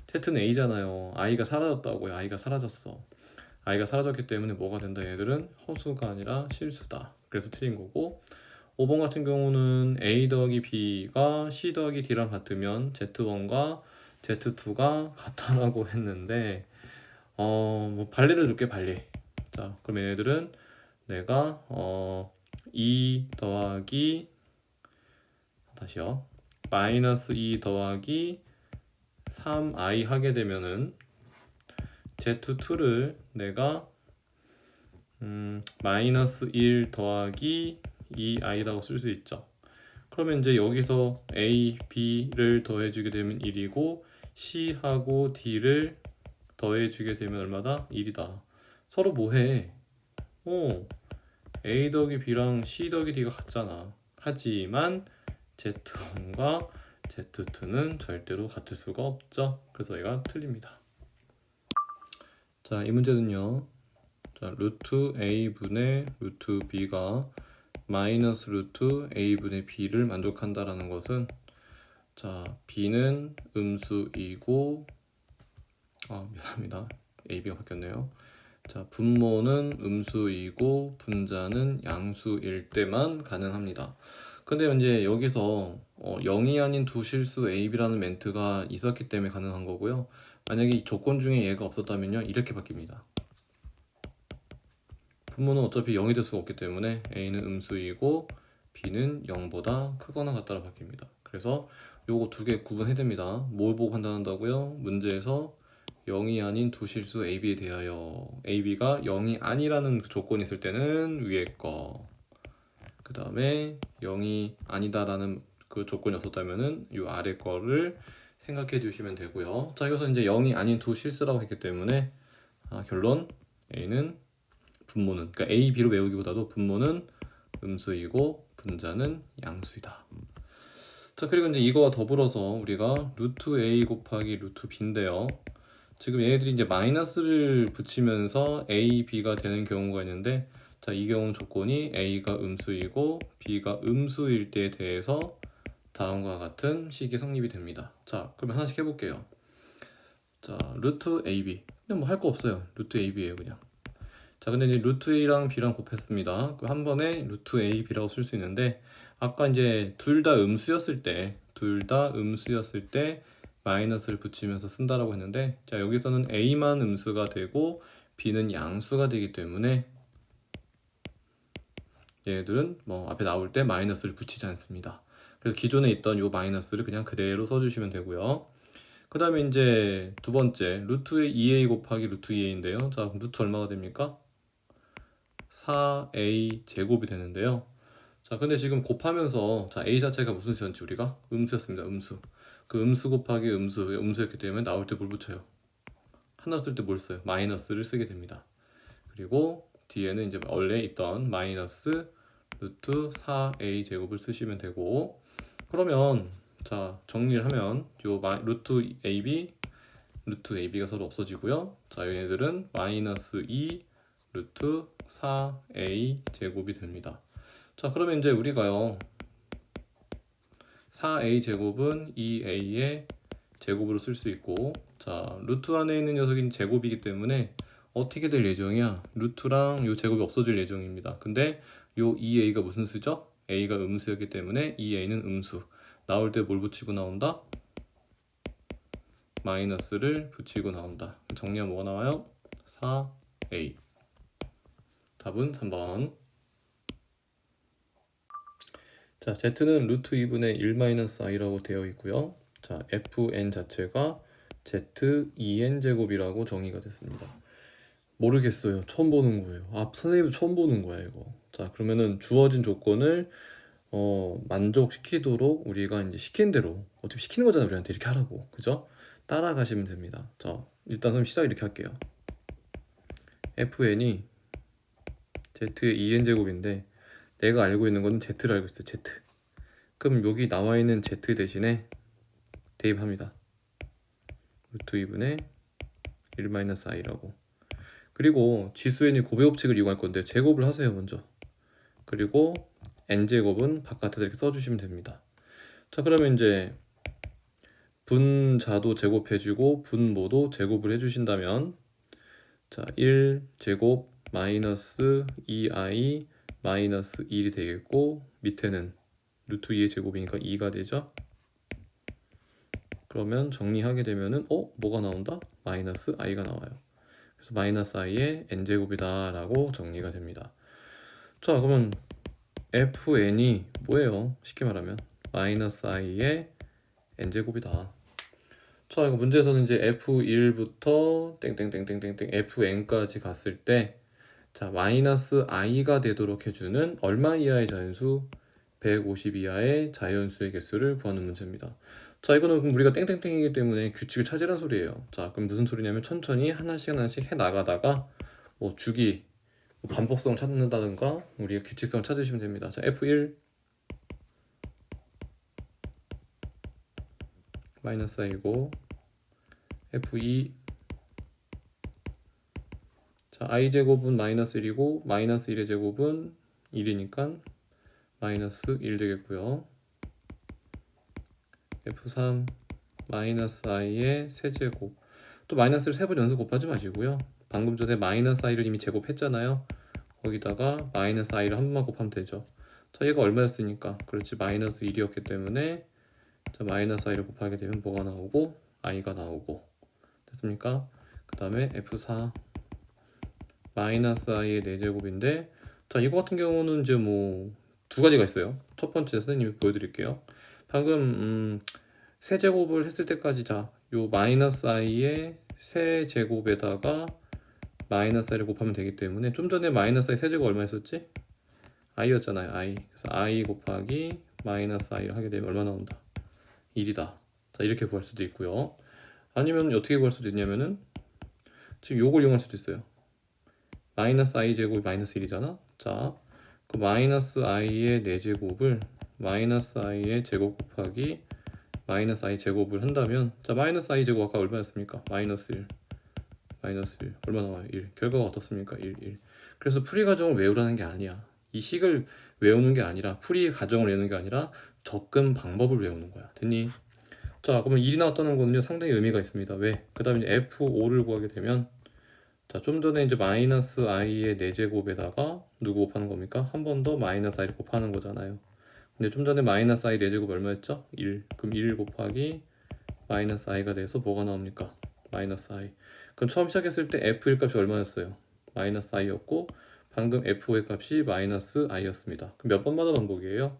z는 a잖아요. i가 사라졌다고요. i가 사라졌어. i가 사라졌기 때문에 뭐가 된다 얘들은? 허수가 아니라 실수다. 그래서 틀린 거고. 5번 같은 경우는 a 더하기 b가 c 더하기 d랑 같으면 z1과 z2가 같다라고 했는데 뭐 발레를 줄게 발레. 자, 그럼 얘네들은 내가 2 더하기 다시요 마이너스 2 더하기 3i 하게 되면은 z2를 내가 마이너스 1 더하기 2i라고 쓸 수 있죠. 그러면 이제 여기서 a, b를 더해주게 되면 1이고 c하고 d를 더해주게 되면 얼마다? 1이다. 서로 뭐해? a 더하기 b랑 c 더하기 d가 같잖아. 하지만 z1과 z2는 절대로 같을 수가 없죠. 그래서 얘가 틀립니다. 자, 이 문제는요. 자, 루트 a분의 루트 b가 마이너스 루트 a분의 b를 만족한다라는 것은 자, b는 음수이고 미안합니다. ab가 바뀌었네요. 자, 분모는 음수이고 분자는 양수일 때만 가능합니다. 근데 이제 여기서 0이 아닌 두 실수 ab라는 멘트가 있었기 때문에 가능한 거고요. 만약에 이 조건 중에 얘가 없었다면요 이렇게 바뀝니다. 분모는 어차피 0이 될 수가 없기 때문에 a는 음수이고 b는 0보다 크거나 같다라 바뀝니다. 그래서 요거 두 개 구분해야 됩니다. 뭘 보고 판단한다고요? 문제에서 0이 아닌 두 실수 AB에 대하여 AB가 0이 아니라는 그 조건이 있을 때는 위에 거, 그 다음에 0이 아니다라는 그 조건이 없었다면은 이 아래 거를 생각해 주시면 되고요. 자, 여기서 이제 0이 아닌 두 실수라고 했기 때문에 결론 A는 분모는, 그러니까 A, B로 외우기보다도 분모는 음수이고 분자는 양수이다. 자, 그리고 이제 이거와 더불어서 우리가 루트 A 곱하기 루트 B인데요. 지금 얘네들이 이제 마이너스를 붙이면서 A, B가 되는 경우가 있는데, 자, 이 경우 조건이 A가 음수이고 B가 음수일 때에 대해서 다음과 같은 식이 성립이 됩니다. 자, 그러면 하나씩 해볼게요. 자, 루트 AB. 그냥 뭐 할 거 없어요. 루트 AB예요, 그냥. 자, 근데 이제 루트 A랑 B랑 곱했습니다. 그럼 한 번에 루트 A, B라고 쓸 수 있는데, 아까 이제 둘 다 음수였을 때 마이너스를 붙이면서 쓴다라고 했는데, 자, 여기서는 A만 음수가 되고 B는 양수가 되기 때문에 얘들은 뭐 앞에 나올 때 마이너스를 붙이지 않습니다. 그래서 기존에 있던 요 마이너스를 그냥 그대로 써주시면 되고요. 그 다음에 이제 두 번째 루트 2a 곱하기 루트 2a인데요. 자, 루트 얼마가 됩니까? 4a 제곱이 되는데요. 자, 근데 지금 곱하면서 자, a 자체가 무슨 수였는지 우리가 음수였습니다. 음수. 그 음수 곱하기 음수였기 때문에 나올 때 뭘 붙여요? 하나 쓸 때 뭘 써요? 마이너스를 쓰게 됩니다. 그리고 뒤에는 이제 원래 있던 마이너스 루트 4a 제곱을 쓰시면 되고, 그러면 자, 정리를 하면 요 루트 AB가 서로 없어지고요. 자, 얘네들은 마이너스 2 루트 4A 제곱이 됩니다. 자, 그러면 이제 우리가요 4A 제곱은 2A의 제곱으로 쓸 수 있고, 자, 루트 안에 있는 녀석이 제곱이기 때문에 어떻게 될 예정이야? 루트랑 요 제곱이 없어질 예정입니다. 근데 요 2A가 무슨 수죠? A가 음수였기 때문에 2A는 음수. 나올 때 뭘 붙이고 나온다? 마이너스를 붙이고 나온다. 정리하면 뭐가 나와요? 4A. 답은 3번. 자, Z는 루트 2분의 1-i라고 되어 있고요. 자, Fn 자체가 Z2n 제곱이라고 정의가 됐습니다. 모르겠어요. 처음 보는 거예요. 선생님도 처음 보는 거야, 이거. 자, 그러면은 주어진 조건을 만족시키도록 우리가 이제 시킨 대로, 어차피 시키는 거잖아요, 우리한테 이렇게 하라고. 그죠? 따라가시면 됩니다. 자, 일단 그럼 시작 이렇게 할게요. fn이 z의 2n 제곱인데 내가 알고 있는 거는 z를 알고 있어요. z. 그럼 여기 나와 있는 z 대신에 대입합니다. 루트 2분의 1-i라고. 그리고 지수 n이 곱의 법칙을 이용할 건데 제곱을 하세요, 먼저. 그리고 n제곱은 바깥에 이렇게 써주시면 됩니다. 자, 그러면 이제 분자도 제곱해주고 분모도 제곱을 해주신다면, 자, 1제곱 마이너스 2i 마이너스 1이 되겠고, 밑에는 루트 2의 제곱이니까 2가 되죠. 그러면 정리하게 되면은 뭐가 나온다? 마이너스 i가 나와요. 그래서 마이너스 i의 n제곱이다 라고 정리가 됩니다. 자, 그러면 fn이 뭐예요? 쉽게 말하면 마이너스 i의 n제곱이다. 자, 이거 문제에서는 이제 f1부터 땡땡땡땡땡땡 fn까지 갔을 때, 자, 마이너스 i가 되도록 해주는 얼마 이하의 자연수? 150 이하의 자연수의 개수를 구하는 문제입니다. 자, 이거는 그럼 우리가 땡땡땡이기 때문에 규칙을 찾으란 소리예요. 자, 그럼 무슨 소리냐면 천천히 하나씩 해 나가다가 뭐 주기, 반복성 찾는다든가 우리가 규칙성 찾으시면 됩니다. 자, f1 마이너스 i고, f2 자, i제곱은 마이너스 1이고 마이너스 1의 제곱은 1이니까 마이너스 1 되겠고요. f3 마이너스 i의 세제곱. 또 마이너스를 3번 연속 곱하지 마시고요. 방금 전에 마이너스 i를 이미 제곱했잖아요. 거기다가 마이너스 i를 한 번만 곱하면 되죠. 자, 얘가 얼마였으니까? 그렇지, 마이너스 1이었기 때문에 자, 마이너스 i를 곱하게 되면 뭐가 나오고? i가 나오고. 됐습니까? 그 다음에 f4 마이너스 i의 4제곱인데, 자, 이거 같은 경우는 이제 뭐 두 가지가 있어요. 첫 번째 선생님이 보여드릴게요. 방금 세제곱을 했을 때까지, 자, 요 마이너스 i의 세제곱에다가 마이너스 i를 곱하면 되기 때문에 좀 전에 마이너스 i 세제곱 얼마였었지? i였잖아요. i. 그래서 i 곱하기 마이너스 i를 하게 되면 얼마 나온다? 1이다. 자, 이렇게 구할 수도 있고요. 아니면 어떻게 구할 수도 있냐면은 지금 요걸 이용할 수도 있어요. 마이너스 i 제곱이 마이너스 1이잖아. 자, 그 마이너스 i의 4제곱을 마이너스 i의 제곱 곱하기 마이너스 i 제곱을 한다면, 자, 마이너스 i 제곱 아까 얼마였습니까? 마이너스 1. 마이너스 1 얼마 나와요? 1. 결과가 어떻습니까? 1, 1. 그래서 풀이 과정을 외우라는 게 아니야. 이 식을 외우는 게 아니라, 풀이 과정을 외우는 게 아니라 접근 방법을 외우는 거야. 됐니? 자, 그러면 1이 나왔다는 거는요 상당히 의미가 있습니다. 왜? 그 다음에 F5를 구하게 되면, 자, 좀 전에 이제 마이너스 i의 4제곱에다가 누구 곱하는 겁니까? 한 번 더 마이너스 i를 곱하는 거잖아요. 근데 좀 전에 마이너스 i 4제곱 얼마였죠? 1. 그럼 1 곱하기 마이너스 i가 돼서 뭐가 나옵니까? 마이너스 i. 그럼 처음 시작했을 때 f1 값이 얼마였어요? 마이너스 i였고, 방금 f5의 값이 마이너스 i였습니다. 그럼 몇 번마다 반복이에요?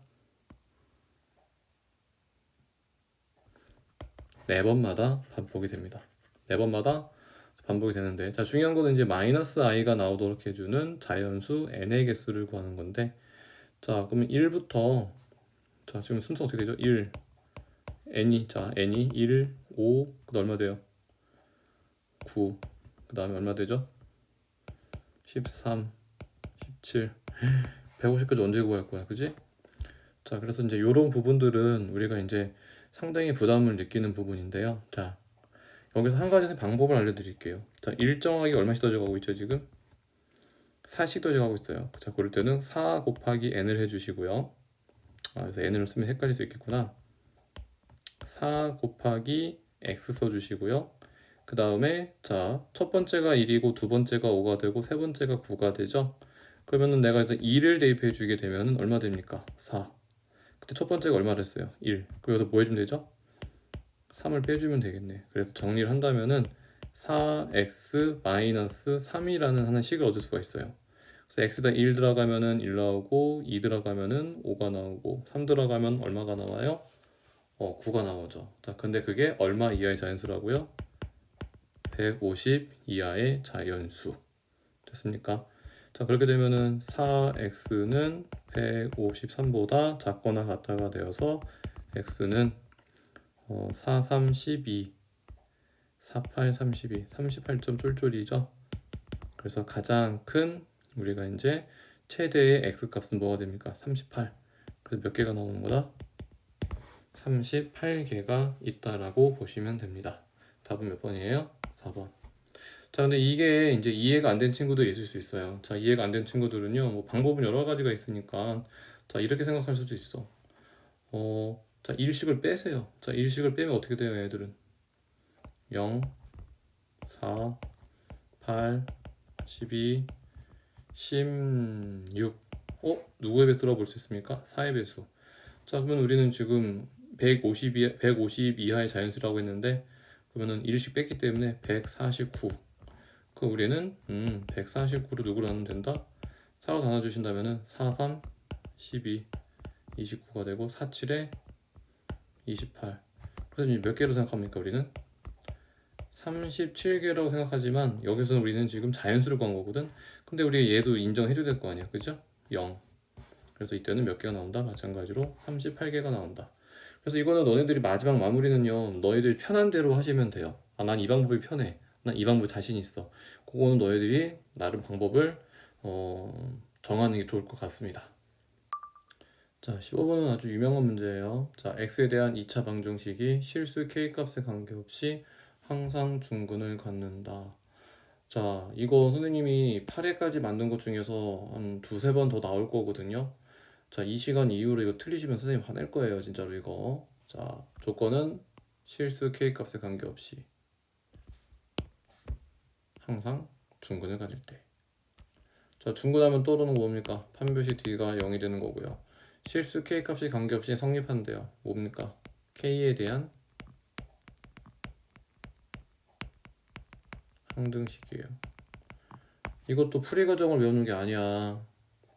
4번마다 반복이 됩니다. 4번마다 반복이 되는데, 자, 중요한 거는 이제 마이너스 i가 나오도록 해주는 자연수 n의 개수를 구하는 건데, 자, 그러면 1부터, 자, 지금 순서 어떻게 되죠? 1, n이, 자, n이 1, 5, 그 얼마 돼요? 9, 그 다음에 얼마 되죠? 13, 17, 150까지 언제 구할 거야, 그지? 자, 그래서 이제 이런 부분들은 우리가 이제 상당히 부담을 느끼는 부분인데요. 자, 여기서 한 가지 방법을 알려드릴게요. 자, 일정하게 얼마씩 더져가고 있죠, 지금? 4씩 더져가고 있어요. 자, 그럴 때는 4 곱하기 n을 해주시고요. 아, 그래서 n을 쓰면 헷갈릴 수 있겠구나. 4 곱하기 x 써주시고요. 그 다음에, 자, 첫 번째가 1이고 두 번째가 5가 되고 세 번째가 9가 되죠. 그러면은 내가 이제 2를 대입해 주게 되면은 얼마 됩니까? 4. 그때 첫 번째가 얼마 됐어요? 1. 그리고 여기서 뭐 해주면 되죠? 3을 빼주면 되겠네. 그래서 정리를 한다면은 4x-3이라는 하는 식을 얻을 수가 있어요. 그래서 x에다 1 들어가면은 1 나오고, 2 들어가면은 5가 나오고, 3 들어가면 얼마가 나와요? 9가 나오죠. 자, 근데 그게 얼마 이하의 자연수라고요? 150 이하의 자연수. 됐습니까? 자, 그렇게 되면은 4x는 153보다 작거나 같다가 되어서 x는 4, 3, 12, 48, 32, 38점 쫄쫄이죠. 그래서 가장 큰 우리가 이제 최대의 x 값은 뭐가 됩니까? 38. 그래서 몇 개가 나오는 거다? 38개가 있다라고 보시면 됩니다. 답은 몇 번이에요? 4번. 자, 근데 이게 이제 이해가 안 된 친구들이 있을 수 있어요. 자, 이해가 안 된 친구들은요, 뭐 방법은 여러 가지가 있으니까, 자, 이렇게 생각할 수도 있어. 자, 일식을 빼세요. 자, 일식을 빼면 어떻게 돼요, 얘들은? 0, 4, 8, 12, 16. 누구의 배수라고 볼 수 있습니까? 4의 배수. 자, 그러면 우리는 지금 150 이하의 자연수라고 했는데, 그러면은 일식 뺐기 때문에 149. 그 우리는 149로 누구를 나누면 된다? 4로 나눠주신다면은 4, 3, 12, 29가 되고 4, 7에 28. 그래서 몇 개로 생각합니까 우리는? 37개라고 생각하지만 여기서는 우리는 지금 자연수를 구한 거거든. 근데 우리 얘도 인정해줘야 될 거 아니야, 그죠? 0. 그래서 이때는 몇 개가 나온다? 마찬가지로 38개가 나온다. 그래서 이거는 너네들이 마지막 마무리는요, 너희들이 편한 대로 하시면 돼요. 아, 난 이 방법이 편해. 난 이 방법 자신 있어. 그거는 너희들이 나름 방법을 정하는 게 좋을 것 같습니다. 자, 15번은 아주 유명한 문제예요. 자, x에 대한 2차 방정식이 실수 k값에 관계없이 항상 중근을 갖는다. 자, 이거 선생님이 8회까지 만든 것 중에서 한 두세 번 더 나올 거거든요. 자, 이 시간 이후로 이거 틀리시면 선생님 화낼 거예요, 진짜로 이거. 자, 조건은 실수 k값에 관계없이 항상 중근을 가질 때. 자, 중근하면 떠오르는 거 뭡니까? 판별식 d가 0이 되는 거고요. 실수 k값이 관계없이 성립한대요. 뭡니까? k에 대한 항등식이에요. 이것도 풀이 과정을 외우는 게 아니야.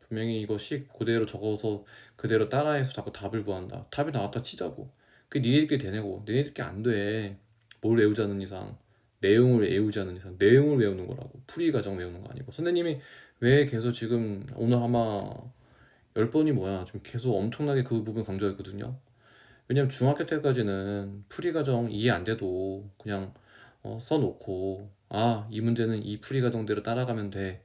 분명히 이거 식 그대로 적어서 그대로 따라해서 자꾸 답을 구한다. 답이 나왔다 치자고. 그게 니네들끼리 되뇌고. 니네들끼리 안 돼. 뭘 외우자는 이상. 내용을 외우지 않는 이상 내용을 외우는 거라고. 풀이 과정 외우는 거 아니고. 선생님이 왜 계속 지금 오늘 아마 10번이 뭐야 지금 계속 엄청나게 그 부분 강조했거든요. 왜냐면 중학교 때까지는 풀이 과정 이해 안 돼도 그냥 써놓고 이 문제는 이 풀이 과정대로 따라가면 돼.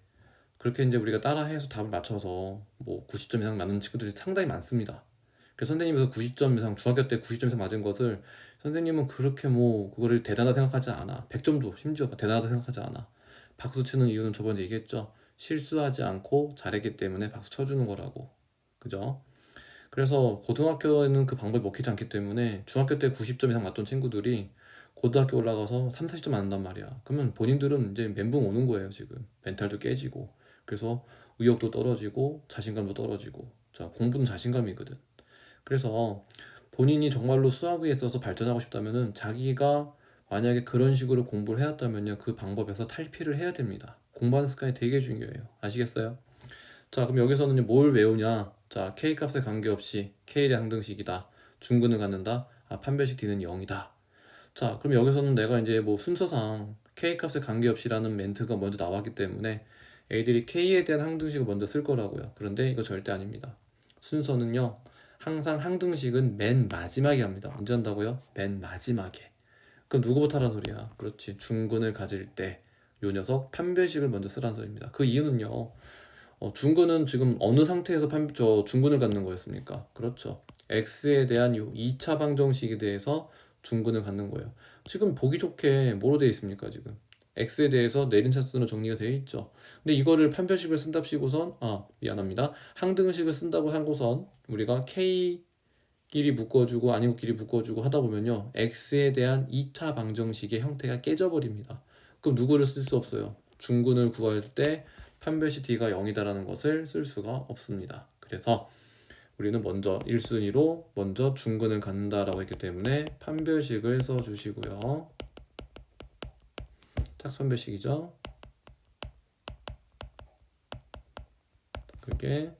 그렇게 이제 우리가 따라해서 답을 맞춰서 뭐 90점 이상 맞는 친구들이 상당히 많습니다. 그래서 선생님에서 90점 이상 중학교 때 90점 이상 맞은 것을 선생님은 그렇게 뭐 그거를 대단하다 생각하지 않아. 100점도 심지어 대단하다 생각하지 않아. 박수 치는 이유는 저번에 얘기했죠. 실수하지 않고 잘했기 때문에 박수 쳐주는 거라고. 그죠? 그래서 고등학교에는 그 방법이 먹히지 않기 때문에 중학교 때 90점 이상 맞던 친구들이 고등학교 올라가서 3, 40점 맞는단 말이야. 그러면 본인들은 이제 멘붕 오는 거예요, 지금. 멘탈도 깨지고. 그래서 의욕도 떨어지고 자신감도 떨어지고. 자, 공부는 자신감이거든. 그래서 본인이 정말로 수학에 있어서 발전하고 싶다면은 자기가 만약에 그런 식으로 공부를 해왔다면요, 그 방법에서 탈피를 해야 됩니다. 공부하는 습관이 되게 중요해요. 아시겠어요? 자, 그럼 여기서는 뭘 외우냐? 자, K 값에 관계없이 K의 항등식이다. 중근을 갖는다. 판별식 D는 0이다. 자, 그럼 여기서는 내가 이제 뭐 순서상 K 값에 관계없이라는 멘트가 먼저 나왔기 때문에 애들이 K에 대한 항등식을 먼저 쓸 거라고요. 그런데 이거 절대 아닙니다. 순서는요, 항상 항등식은 맨 마지막에 합니다. 언제 한다고요? 맨 마지막에. 그럼 누구부터 하란 소리야? 그렇지. 중근을 가질 때 요 녀석 판별식을 먼저 쓰라는 소리입니다. 그 이유는요, 중근은 지금 어느 상태에서 중근을 갖는 거였습니까? 그렇죠. x에 대한 요 2차 방정식에 대해서 중근을 갖는 거예요. 지금 보기 좋게 뭐로 되어 있습니까? 지금 x에 대해서 내림차순으로 정리가 되어 있죠. 근데 이거를 판별식을 쓴답시고선 미안합니다. 항등식을 쓴다고 한고선 우리가 k끼리 묶어주고 아니고끼리 묶어주고 하다 보면요, x에 대한 2차 방정식의 형태가 깨져버립니다. 그럼 누구를 쓸 수 없어요? 중근을 구할 때 판별식 D가 0이다라는 것을 쓸 수가 없습니다. 그래서 우리는 먼저 1순위로 먼저 중근을 갖는다라고 했기 때문에 판별식을 써주시고요. 짝수판별식이죠. 그게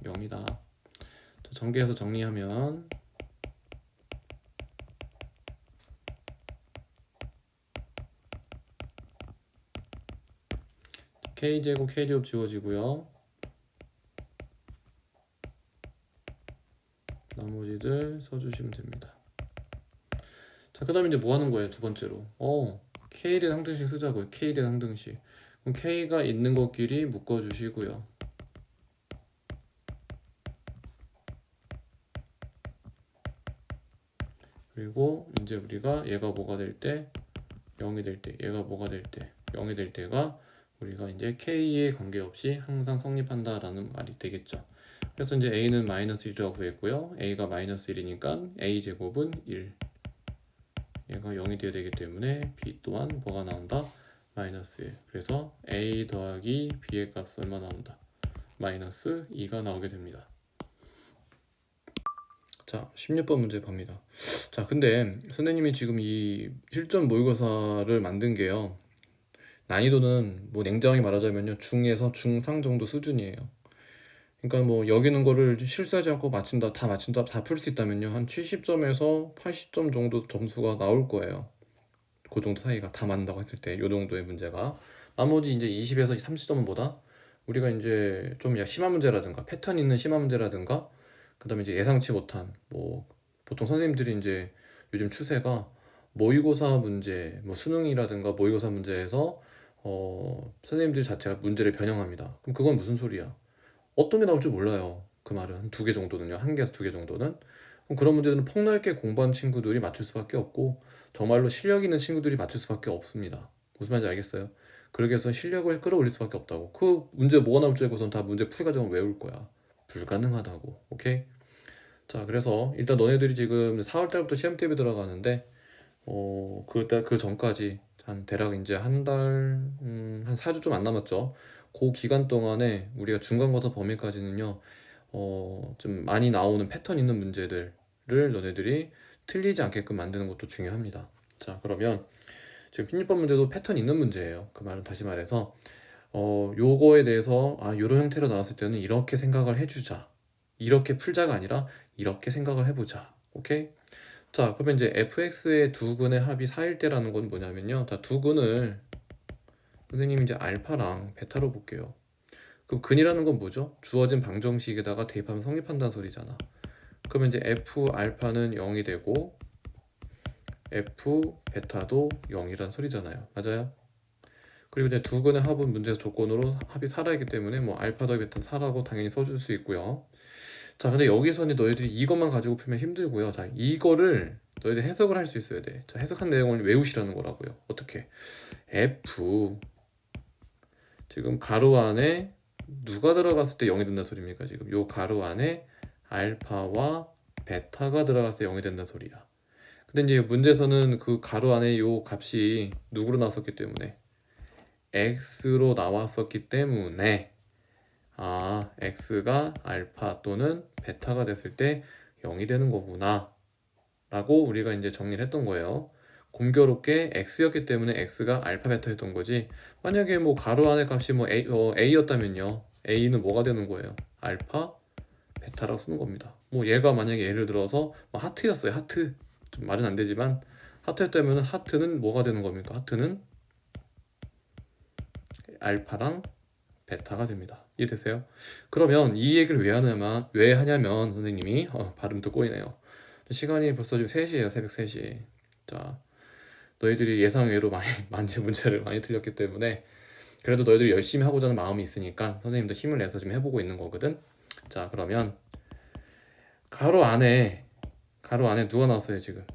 0이다. 전개해서 정리하면 K제곱 K제곱 지워지고요. 나머지들 써주시면 됩니다. 자, 그 다음에 이제 뭐 하는 거예요? 두 번째로 K에 대한 항등식 쓰자고요. K에 대한 항등식. 그럼 K가 있는 것끼리 묶어주시고요. 그리고 이제 우리가 얘가 뭐가 될 때 0이 될 때, 얘가 뭐가 될 때 0이 될 때가 우리가 이제 K에 관계없이 항상 성립한다라는 말이 되겠죠. 그래서 이제 A는 마이너스 1이라고 구했고요. A가 마이너스 1이니까 A제곱은 1. 얘가 0이 되어야 되기 때문에 B 또한 뭐가 나온다? 마이너스 1. 그래서 A 더하기 B의 값은 얼마 나온다? 마이너스 2가 나오게 됩니다. 자, 16번 문제 봅니다. 자, 근데 선생님이 지금 이 실전 모의고사를 만든 게요, 난이도는 뭐 냉정하게 말하자면요, 중에서 중상 정도 수준이에요. 그러니까 뭐 여기는 거를 실수하지 않고 맞춘다, 다 풀 수 있다면요, 한 70점에서 80점 정도 점수가 나올 거예요. 그 정도 사이가 다 맞는다고 했을 때, 요 정도의 문제가. 나머지 이제 20에서 30점은 뭐다? 우리가 이제 좀 심한 문제라든가 패턴 있는 심한 문제라든가, 그다음에 이제 예상치 못한 뭐 보통 선생님들이 이제 요즘 추세가 모의고사 문제, 뭐 수능이라든가 모의고사 문제에서 선생님들 자체가 문제를 변형합니다. 그럼 그건 무슨 소리야? 어떤 게 나올 줄 몰라요. 그 말은 한 두 개 정도는요. 한 개에서 두 개 정도는. 그럼 그런 문제들은 폭넓게 공부한 친구들이 맞출 수밖에 없고 정말로 실력 있는 친구들이 맞출 수밖에 없습니다. 무슨 말인지 알겠어요? 그러기 위해서 실력을 끌어올릴 수밖에 없다고. 그 문제 뭐가 나올 줄 알고선 다 문제 풀이 과정을 외울 거야. 불가능하다고. 오케이? 자, 그래서 일단 너네들이 지금 4월 달부터 시험 대비 들어가는데 그 전까지 한 대략 이제 한 달, 한 4주 좀 안 남았죠. 그 기간 동안에 우리가 중간고사 범위까지는요, 좀 많이 나오는 패턴 있는 문제들을 너네들이 틀리지 않게끔 만드는 것도 중요합니다. 자, 그러면 지금 16번 문제도 패턴 있는 문제예요. 그 말은 다시 말해서 요거에 대해서 요런 형태로 나왔을 때는 이렇게 생각을 해주자, 이렇게 풀자가 아니라 이렇게 생각을 해보자. 오케이? 자, 그러면 이제 fx의 두 근의 합이 4일 때라는 건 뭐냐면요. 자, 두 근을 선생님이 이제 알파랑 베타로 볼게요. 그럼 근이라는 건 뭐죠? 주어진 방정식에다가 대입하면 성립한다는 소리잖아. 그러면 이제 f 알파는 0이 되고 f 베타도 0이란 소리잖아요. 맞아요? 그리고 이제 두 근의 합은 문제에서 조건으로 합이 4라이기 때문에 뭐 알파 더하기 베타는 4라고 당연히 써줄 수 있고요. 자, 근데 여기서는 너희들이 이것만 가지고 풀면 힘들고요. 자, 이거를 너희들 해석을 할 수 있어야 돼. 자, 해석한 내용을 외우시라는 거라고요. 어떻게? f 지금 가로 안에 누가 들어갔을 때 0이 된다는 소리입니까? 지금 요 가로 안에 알파와 베타가 들어갔을 때 0이 된다는 소리야. 근데 이제 문제에서는 그 가로 안에 요 값이 누구로 나왔었기 때문에 x로 나왔었기 때문에 x가 알파 또는 베타가 됐을 때 0이 되는 거구나 라고 우리가 이제 정리를 했던 거예요. 공교롭게 x였기 때문에 x가 알파 베타였던 거지. 만약에 뭐 가로 안의 값이 뭐 a였다면요, a는 뭐가 되는 거예요? 알파 베타라고 쓰는 겁니다. 뭐 얘가 만약에 예를 들어서 뭐 하트였어요. 하트, 좀 말은 안 되지만 하트였다면 하트는 뭐가 되는 겁니까? 하트는 알파랑 베타가 됩니다. 이해되세요? 그러면 이 얘기를 왜 하냐면 선생님이 발음도 꼬이네요. 시간이 벌써 지금 3시예요. 새벽 3시. 자, 너희들이 예상외로 많이 문제를 많이 틀렸기 때문에 그래도 너희들이 열심히 하고자 하는 마음이 있으니까 선생님도 힘을 내서 좀 해보고 있는 거거든. 자, 그러면 가로 안에 누가 나왔어요 지금?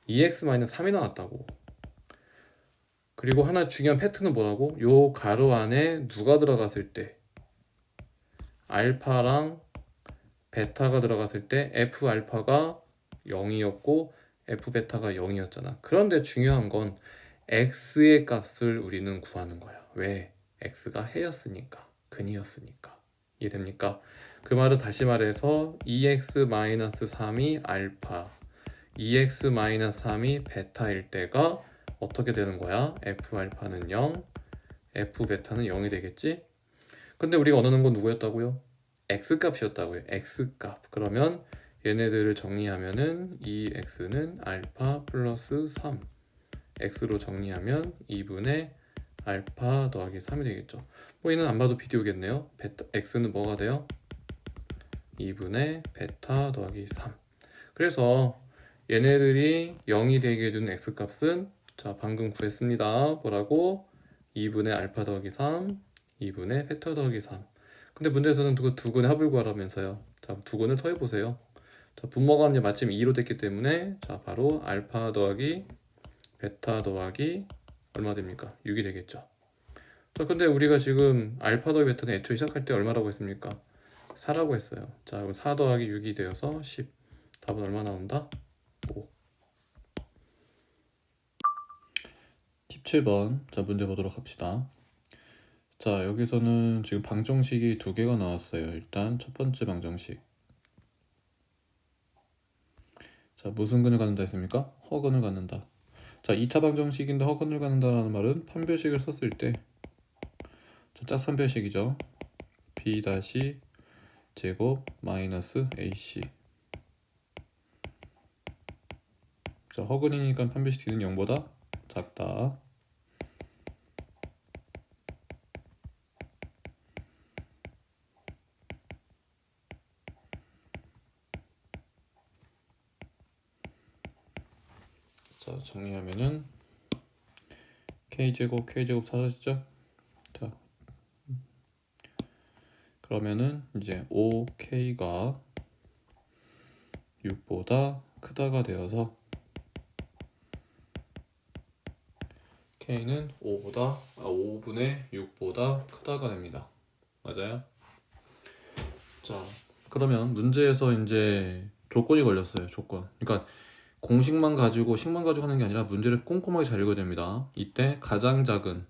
2x-3이 나왔다고. 그리고 하나 중요한 팩트는 뭐라고? 요 가로 안에 누가 들어갔을 때 알파랑 베타가 들어갔을 때 f 알파가 0이었고 f 베타가 0이었잖아. 그런데 중요한 건 x의 값을 우리는 구하는 거야. 왜? x가 해였으니까, 근이었으니까. 이해됩니까? 그 말은 다시 말해서 2x-3이 알파, 2x-3이 베타일 때가 어떻게 되는 거야? f 알파는 0, f 베타는 0이 되겠지? 근데 우리가 원하는 건 누구였다고요? x값이었다고요. x값. 그러면 얘네들을 정리하면은 2x는 알파 플러스 3, x로 정리하면 2분의 알파 더하기 3이 되겠죠. 뭐 얘는 안 봐도 비디오겠네요. x는 뭐가 돼요? 2분의 베타 더하기 3. 그래서 얘네들이 0이 되게 해주는 x값은 자, 방금 구했습니다. 뭐라고? 2분의 알파 더하기 3, 2분의 베타 더하기 3. 근데 문제에서는 그 두 근의 합을 구하라면서요. 자, 두 근을 더해보세요. 자, 분모가 이제 마침 2로 됐기 때문에 자, 바로 알파 더하기 베타 더하기 얼마 됩니까? 6이 되겠죠. 자, 근데 우리가 지금 알파 더하기 베타는 애초에 시작할 때 얼마라고 했습니까? 4라고 했어요. 자, 그럼 4 더하기 6이 되어서 10. 답은 얼마 나온다? 5. 17번. 자, 문제 보도록 합시다. 자, 여기서는 지금 방정식이 두 개가 나왔어요. 일단 첫 번째 방정식. 자, 무슨 근을 갖는다 했습니까? 허근을 갖는다. 자, 2차 방정식인데 허근을 갖는다라는 말은 판별식을 썼을 때 짝선별식이죠. b 다시 제곱 마이너스 ac. 자, 허근이니까 판별식 d는 0보다 작다. 자, 정리하면은 k제곱 사라지죠? 자, 그러면은 이제 5k가 6보다 크다가 되어서 k는 5분의 6보다 크다가 됩니다. 맞아요? 자, 그러면 문제에서 이제 조건이 걸렸어요. 조건. 그러니까 공식만 가지고 식만 가지고 하는 게 아니라 문제를 꼼꼼하게 잘 읽어야 됩니다. 이때 가장 작은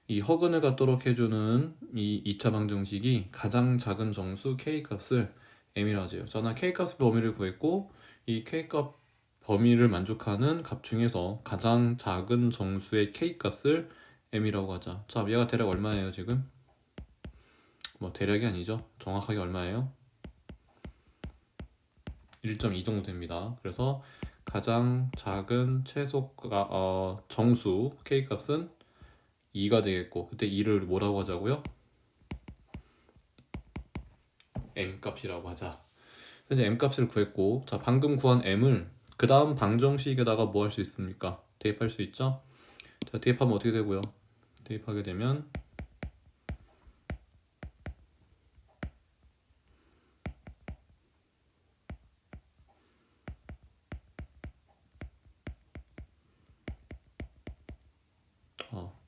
이 허근을 갖도록 해주는 이 2차 방정식이 가장 작은 정수 k값을 m이라 하죠. 자, 나 k값의 범위를 구했고 이 k값 범위를 만족하는 값 중에서 가장 작은 정수의 k값을 m이라고 하자. 자, 얘가 대략 얼마예요 지금? 뭐 대략이 아니죠. 정확하게 얼마예요? 1.2 정도 됩니다. 그래서 가장 작은 최소가 정수 k 값은 2가 되겠고, 그때 2를 뭐라고 하자고요? m 값이라고 하자. 현재 m 값을 구했고, 자 방금 구한 m을 그 다음 방정식에다가 뭐 할 수 있습니까? 대입할 수 있죠? 자 대입하면 어떻게 되고요? 대입하게 되면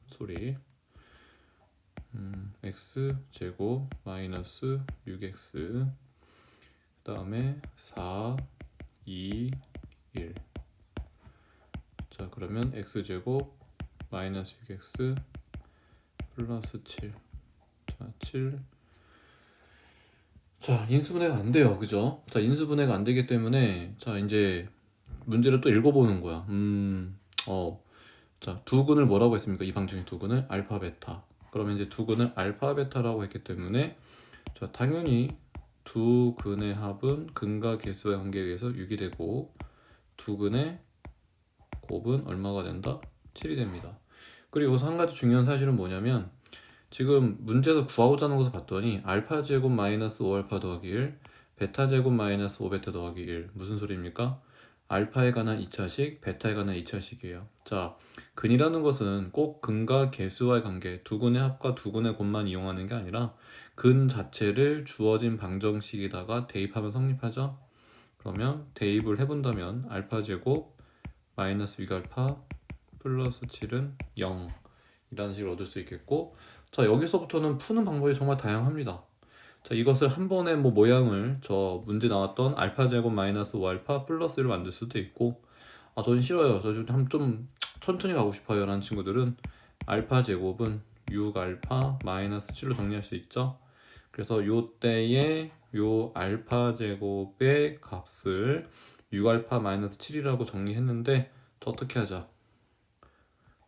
소리 x 제곱 마이너스 6x 그 다음에 4 2 1. 자 그러면 x 제곱 마이너스 6x 플러스 7. 자 7. 자 인수분해가 안 돼요, 그죠? 자 인수분해가 안 되기 때문에 자 이제 문제를 또 읽어보는 거야. 자 두근을 뭐라고 했습니까? 이 방정식 두근을 알파 베타. 그러면 이제 두근을 알파 베타라고 했기 때문에 자 당연히 두 근의 합은 근과 개수의 관계에 의해서 6이 되고 두 근의 곱은 얼마가 된다? 7이 됩니다. 그리고 여기서 한 가지 중요한 사실은 뭐냐면 지금 문제에서 구하고자 하는 것을 봤더니 알파 제곱 마이너스 5알파 더하기 1 베타 제곱 마이너스 5베타 더하기 1 무슨 소리입니까? 알파에 관한 2차식, 베타에 관한 2차식이에요. 자, 근이라는 것은 꼭 근과 개수와의 관계, 두 근의 합과 두 근의 곱만 이용하는 게 아니라 근 자체를 주어진 방정식에다가 대입하면 성립하죠. 그러면 대입을 해본다면 알파 제곱 마이너스 6알파 플러스 7은 0 이라는 식을 얻을 수 있겠고, 자 여기서부터는 푸는 방법이 정말 다양합니다. 자 이것을 한 번에 뭐 모양을 저 문제 나왔던 알파 제곱 마이너스 5알파 플러스를 만들 수도 있고, 저는 싫어요, 저 좀 천천히 가고 싶어요 라는 친구들은 알파 제곱은 6알파 마이너스 7로 정리할 수 있죠. 그래서 요때에 요 알파 제곱의 값을 6알파 마이너스 7이라고 정리했는데 저 어떻게 하자?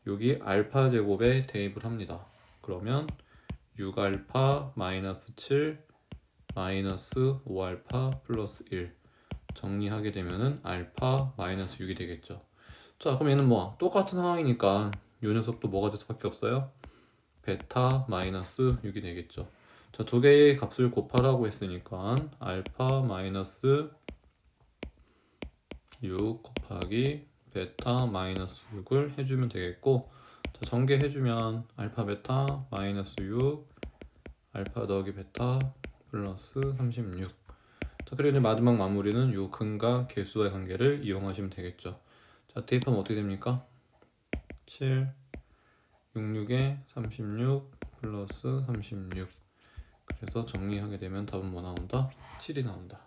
여기 알파 제곱에 대입을 합니다. 그러면 6알파 마이너스 7 마이너스 5알파 플러스 1 정리하게 되면은 알파 마이너스 6이 되겠죠. 자 그럼 얘는 뭐 똑같은 상황이니까 요 녀석도 뭐가 될 수밖에 없어요? 베타 마이너스 6이 되겠죠. 자 두 개의 값을 곱하라고 했으니까 알파 마이너스 6 곱하기 베타 마이너스 6을 해주면 되겠고, 자 전개해주면 알파 베타 마이너스 6 알파 더하기 베타 플러스 36. 자 그리고 이제 마지막 마무리는 요 근과 개수와의 관계를 이용하시면 되겠죠. 자 대입하면 어떻게 됩니까? 7 66에 36 플러스 36. 그래서 정리하게 되면 답은 뭐 나온다? 7이 나온다.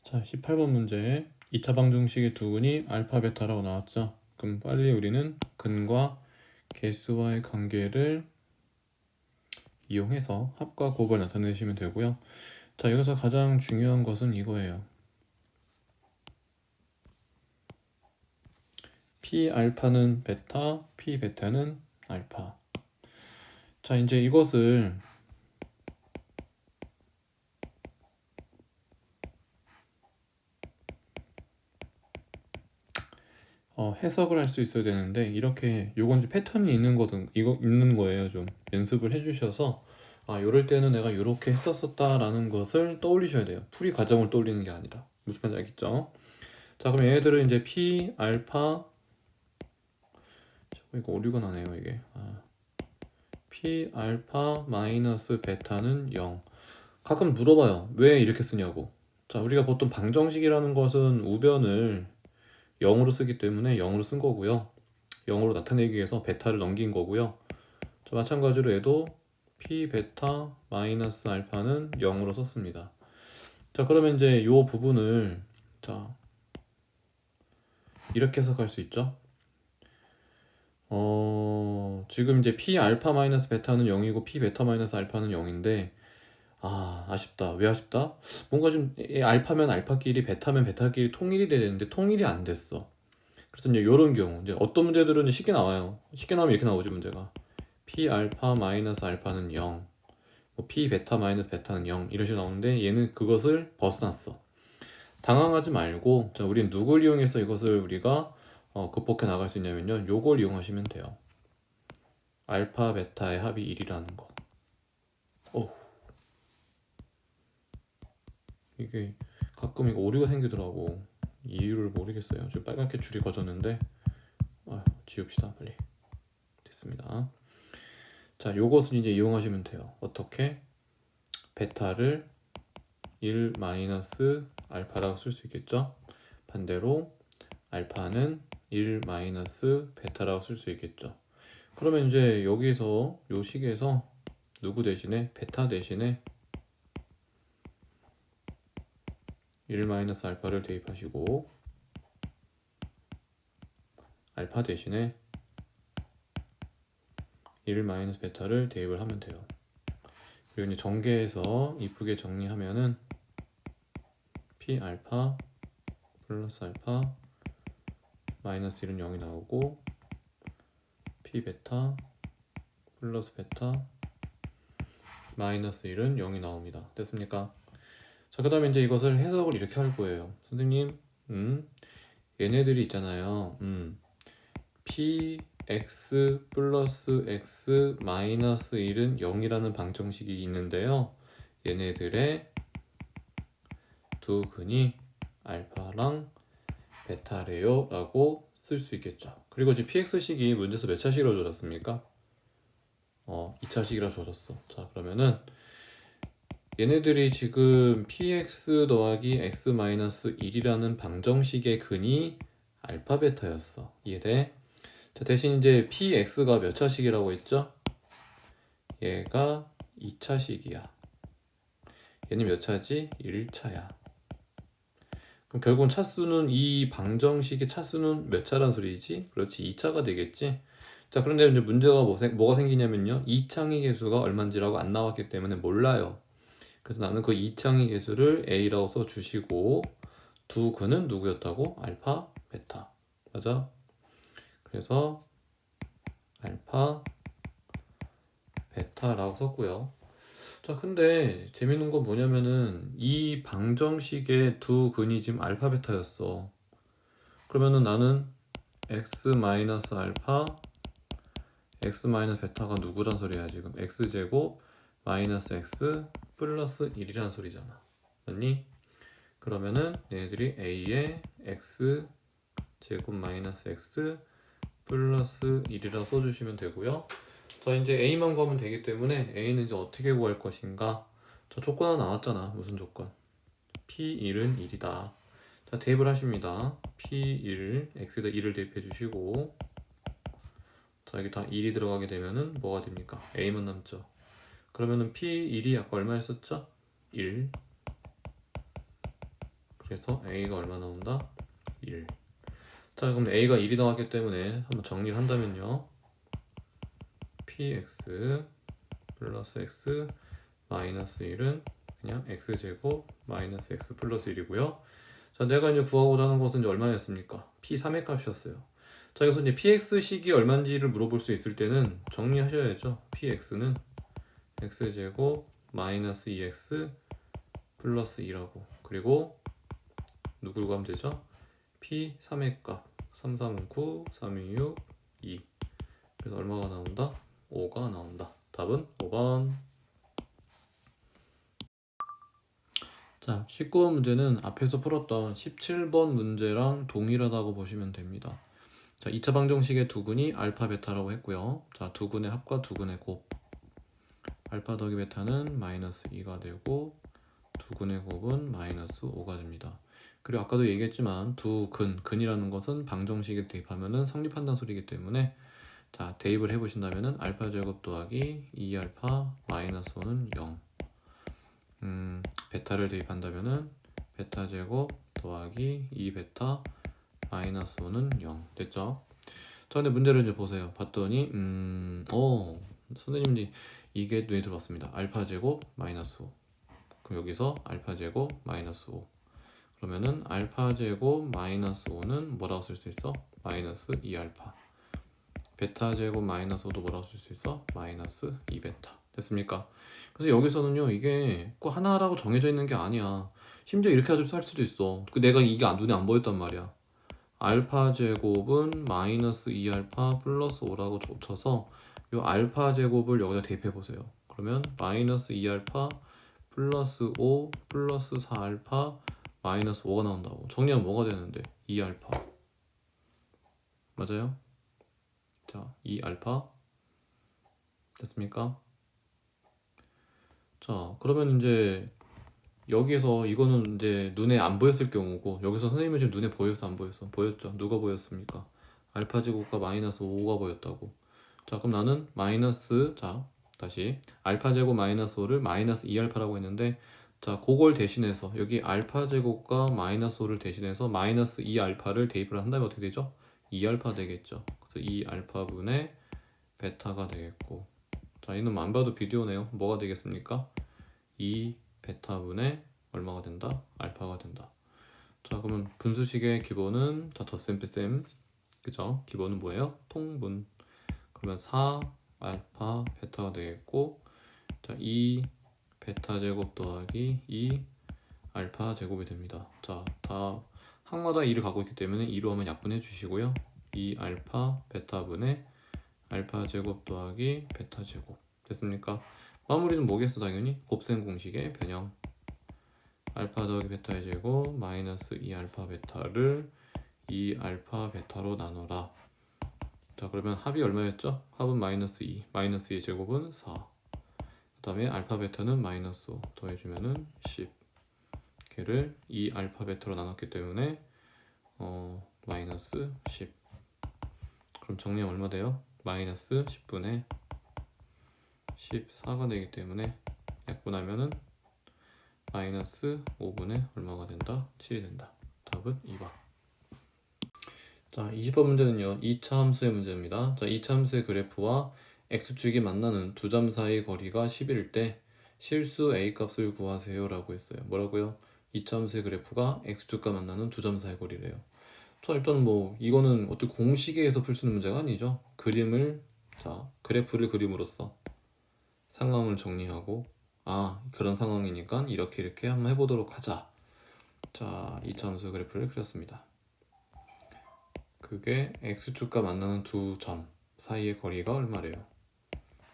자 18번 문제 2차 방정식의 두근이 알파 베타라고 나왔죠. 그럼 빨리 우리는 근과 개수와의 관계를 이용해서 합과 곱을 나타내시면 되고요. 자 여기서 가장 중요한 것은 이거예요. P 알파는 베타, P 베타는 알파. 자 이제 이것을 해석을 할 수 있어야 되는데 이렇게 요건 좀 패턴이 있는 거든 이거 있는 거예요. 좀 연습을 해주셔서 요럴 때는 내가 요렇게 했었었다라는 것을 떠올리셔야 돼요. 풀이 과정을 떠올리는 게 아니라. 무슨 말인지 알겠죠? 자 그럼 얘네들은 이제 P 알파 이거 오류가 나네요 이게. P 알파 마이너스 베타는 0. 가끔 물어봐요. 왜 이렇게 쓰냐고. 자 우리가 보통 방정식이라는 것은 우변을 0으로 쓰기 때문에 0으로 쓴 거고요. 0으로 나타내기 위해서 베타를 넘긴 거고요. 자, 마찬가지로 얘도 P 베타 마이너스 알파는 0으로 썼습니다. 자 그러면 이제 요 부분을 자 이렇게 해석할 수 있죠. 지금 이제 P 알파 마이너스 베타는 0이고 P 베타 마이너스 알파는 0인데 아쉽다. 왜 아쉽다? 뭔가 좀 알파면 알파끼리 베타면 베타끼리 통일이 돼야 되는데 통일이 안 됐어. 그래서 이제 이런 경우 이제 어떤 문제들은 이제 쉽게 나와요. 쉽게 나오면 이렇게 나오지 문제가. P 알파 마이너스 알파는 0. 뭐 P 베타 마이너스 베타는 0 이런 식으로 나오는데 얘는 그것을 벗어났어. 당황하지 말고 자, 우린 누굴 이용해서 이것을 우리가 극복해 나갈 수 있냐면요. 요걸 이용하시면 돼요. 알파 베타의 합이 1이라는 거. 이게 가끔 이거 오류가 생기더라고. 이유를 모르겠어요. 지금 빨갛게 줄이 거졌는데 지웁시다 빨리. 됐습니다. 자, 요것을 이제 이용하시면 돼요. 어떻게? 베타를 1 마이너스 알파라고 쓸 수 있겠죠? 반대로 알파는 1 마이너스 베타라고 쓸 수 있겠죠. 그러면 이제 여기서 요 식에서 누구 대신에 베타 대신에 1 마이너스 알파를 대입하시고 알파 대신에 1 마이너스 베타를 대입을 하면 돼요. 그리고 이제 전개해서 이쁘게 정리하면은 P 알파 플러스 알파 마이너스 1은 0이 나오고 P 베타 플러스 베타 마이너스 1은 0이 나옵니다. 됐습니까? 자, 그 다음에 이제 이것을 해석을 이렇게 할 거예요. 선생님, 얘네들이 있잖아요. px 플러스 x 마이너스 1은 0이라는 방정식이 있는데요. 얘네들의 두 근이 알파랑 베타래요 라고 쓸 수 있겠죠. 그리고 이제 px식이 문제에서 몇 차식으로 주어졌습니까? 2차식이라 주어졌어. 자, 그러면은 얘네들이 지금 px 더하기 x 마이너스 1이라는 방정식의 근이 알파 베타였어. 이해돼? 자, 대신 이제 px가 몇 차식이라고 했죠? 얘가 2차식이야. 얘는 몇 차지? 1차야. 그럼 결국은 차수는 이 방정식의 차수는 몇 차란 소리지? 그렇지, 2차가 되겠지? 자, 그런데 이제 문제가 뭐가 생기냐면요. 이창의 개수가 얼마인지라고 안 나왔기 때문에 몰라요. 그래서 나는 그 이창의 개수를 A라고 써주시고 두 근은 누구였다고? 알파, 베타. 맞아? 그래서 알파, 베타라고 썼고요. 자, 근데 재밌는 건 뭐냐면은 이 방정식의 두 근이 지금 알파, 베타였어. 그러면은 나는 x 마이너스 알파, x 마이너스 베타가 누구란 소리야 지금? x제곱 마이너스 x 플러스 1이란 소리잖아. 맞니? 그러면은 얘네들이 a의 x 제곱 마이너스 x 플러스 1이라 써주시면 되고요. 자, 이제 a만 구하면 되기 때문에 a는 이제 어떻게 구할 것인가? 자, 조건 하나 나왔잖아. 무슨 조건? p1은 1이다. 자, 대입을 하십니다. p1 x에다 1을 대입해 주시고 자, 여기 다 1이 들어가게 되면은 뭐가 됩니까? a만 남죠. 그러면은 p1이 아까 얼마였었죠? 1. 그래서 a가 얼마 나온다? 1. 자, 그럼 a가 1이 나왔기 때문에 한번 정리를 한다면요. px 플러스 x 마이너스 1은 그냥 x제곱 마이너스 x 플러스 1이고요. 자, 내가 이제 구하고자 하는 것은 이제 얼마였습니까? p3의 값이었어요. 자, 여기서 이제 px식이 얼마인지를 물어볼 수 있을 때는 정리하셔야죠. px는 x제곱 마이너스 2x 플러스 2라고. 그리고 누굴 구하면 되죠? p3의 값 3, 3은 9, 3이 6, 2. 그래서 얼마가 나온다? 5가 나온다. 답은 5번. 자, 19번 문제는 앞에서 풀었던 17번 문제랑 동일하다고 보시면 됩니다. 자, 2차 방정식의 두 근이 알파, 베타라고 했고요. 자, 두 근의 합과 두 근의 곱. 알파 더하기 베타는 마이너스 2가 되고 두 근의 곱은 마이너스 5가 됩니다. 그리고 아까도 얘기했지만 두 근이라는 것은 방정식에 대입하면은 성립한다는 소리이기 때문에 자, 대입을 해보신다면은 알파 제곱 더하기 2알파 마이너스 5는 0. 베타를 대입한다면은 베타 제곱 더하기 2베타 마이너스 5는 0 됐죠? 자, 근데 문제를 이제 보세요. 봤더니 선생님이 이게 눈에 들어왔습니다. 알파 제곱 마이너스 5. 그럼 여기서 알파 제곱 마이너스 5. 그러면은 알파 제곱 마이너스 5는 뭐라고 쓸 수 있어? 마이너스 2알파. 베타 제곱 마이너스 5도 뭐라고 쓸 수 있어? 마이너스 2베타. 됐습니까? 그래서 여기서는요, 이게 꼭 하나라고 정해져 있는 게 아니야. 심지어 이렇게 할 수도 있어. 내가 이게 눈에 안 보였단 말이야. 알파 제곱은 마이너스 2알파 플러스 5라고 쳐서 이 알파 제곱을 여기다 대입해 보세요. 그러면 마이너스 2알파 플러스 5 플러스 4알파 마이너스 5가 나온다고. 정리하면 뭐가 되는데? 2알파. 맞아요? 자, 2알파 됐습니까? 자, 그러면 이제 여기에서 이거는 이제 눈에 안 보였을 경우고, 여기서 선생님은 지금 눈에 보였어 안 보였어? 보였죠? 누가 보였습니까? 알파 제곱과 마이너스 5가 보였다고. 자, 그럼 나는 마이너스, 자 다시 알파 제곱 마이너스 5를 마이너스 2알파라고 했는데, 자 그걸 대신해서 여기 알파 제곱과 마이너스 5를 대신해서 마이너스 2알파를 대입을 한다면 어떻게 되죠? 2알파 되겠죠. 그래서 2알파분의 베타가 되겠고, 자 이는 안 봐도 비디오네요. 뭐가 되겠습니까? 2 베타분의 얼마가 된다? 알파가 된다. 자 그러면 분수식의 기본은, 자 덧셈 뺄셈, 그죠? 기본은 뭐예요? 통분. 그러면 4 알파 베타가 되겠고, 자 2 베타 제곱 더하기 2 알파 제곱이 됩니다. 자 다 항마다 2를 갖고 있기 때문에 2로 하면 약분해 주시고요. 2 알파 베타분의 알파 제곱 더하기 베타 제곱 됐습니까? 마무리는 뭐겠어? 당연히 곱셈 공식의 변형. 알파 더하기 베타의 제곱 마이너스 2 알파 베타를 2 알파 베타로 나눠라. 자 그러면 합이 얼마였죠? 합은 마이너스 2, 마이너스 2의 제곱은 4. 그 다음에 알파 베타는 마이너스 5 더해주면은 10. 걔를 2 알파 베타로 나눴기 때문에 마이너스 10. 그럼 정리하면 얼마 돼요? 마이너스 10분의 14가 되기 때문에 약분하면은 마이너스 5분의 얼마가 된다? 7이 된다. 답은 2번. 자, 20번 문제는요, 2차 함수의 문제입니다. 자, 2차 함수의 그래프와 x축이 만나는 두 점 사이 거리가 10일 때 실수 a 값을 구하세요 라고 했어요. 뭐라고요? 2차 함수의 그래프가 x축과 만나는 두 점 사이 거리래요. 자, 일단 뭐 이거는 어떤 공식에서 풀 수 있는 문제가 아니죠. 그래프를 그림으로써 상황을 정리하고, 그런 상황이니까 이렇게 한번 해보도록 하자. 자, 2차 함수 그래프를 그렸습니다. 그게 x축과 만나는 두 점 사이의 거리가 얼마래요?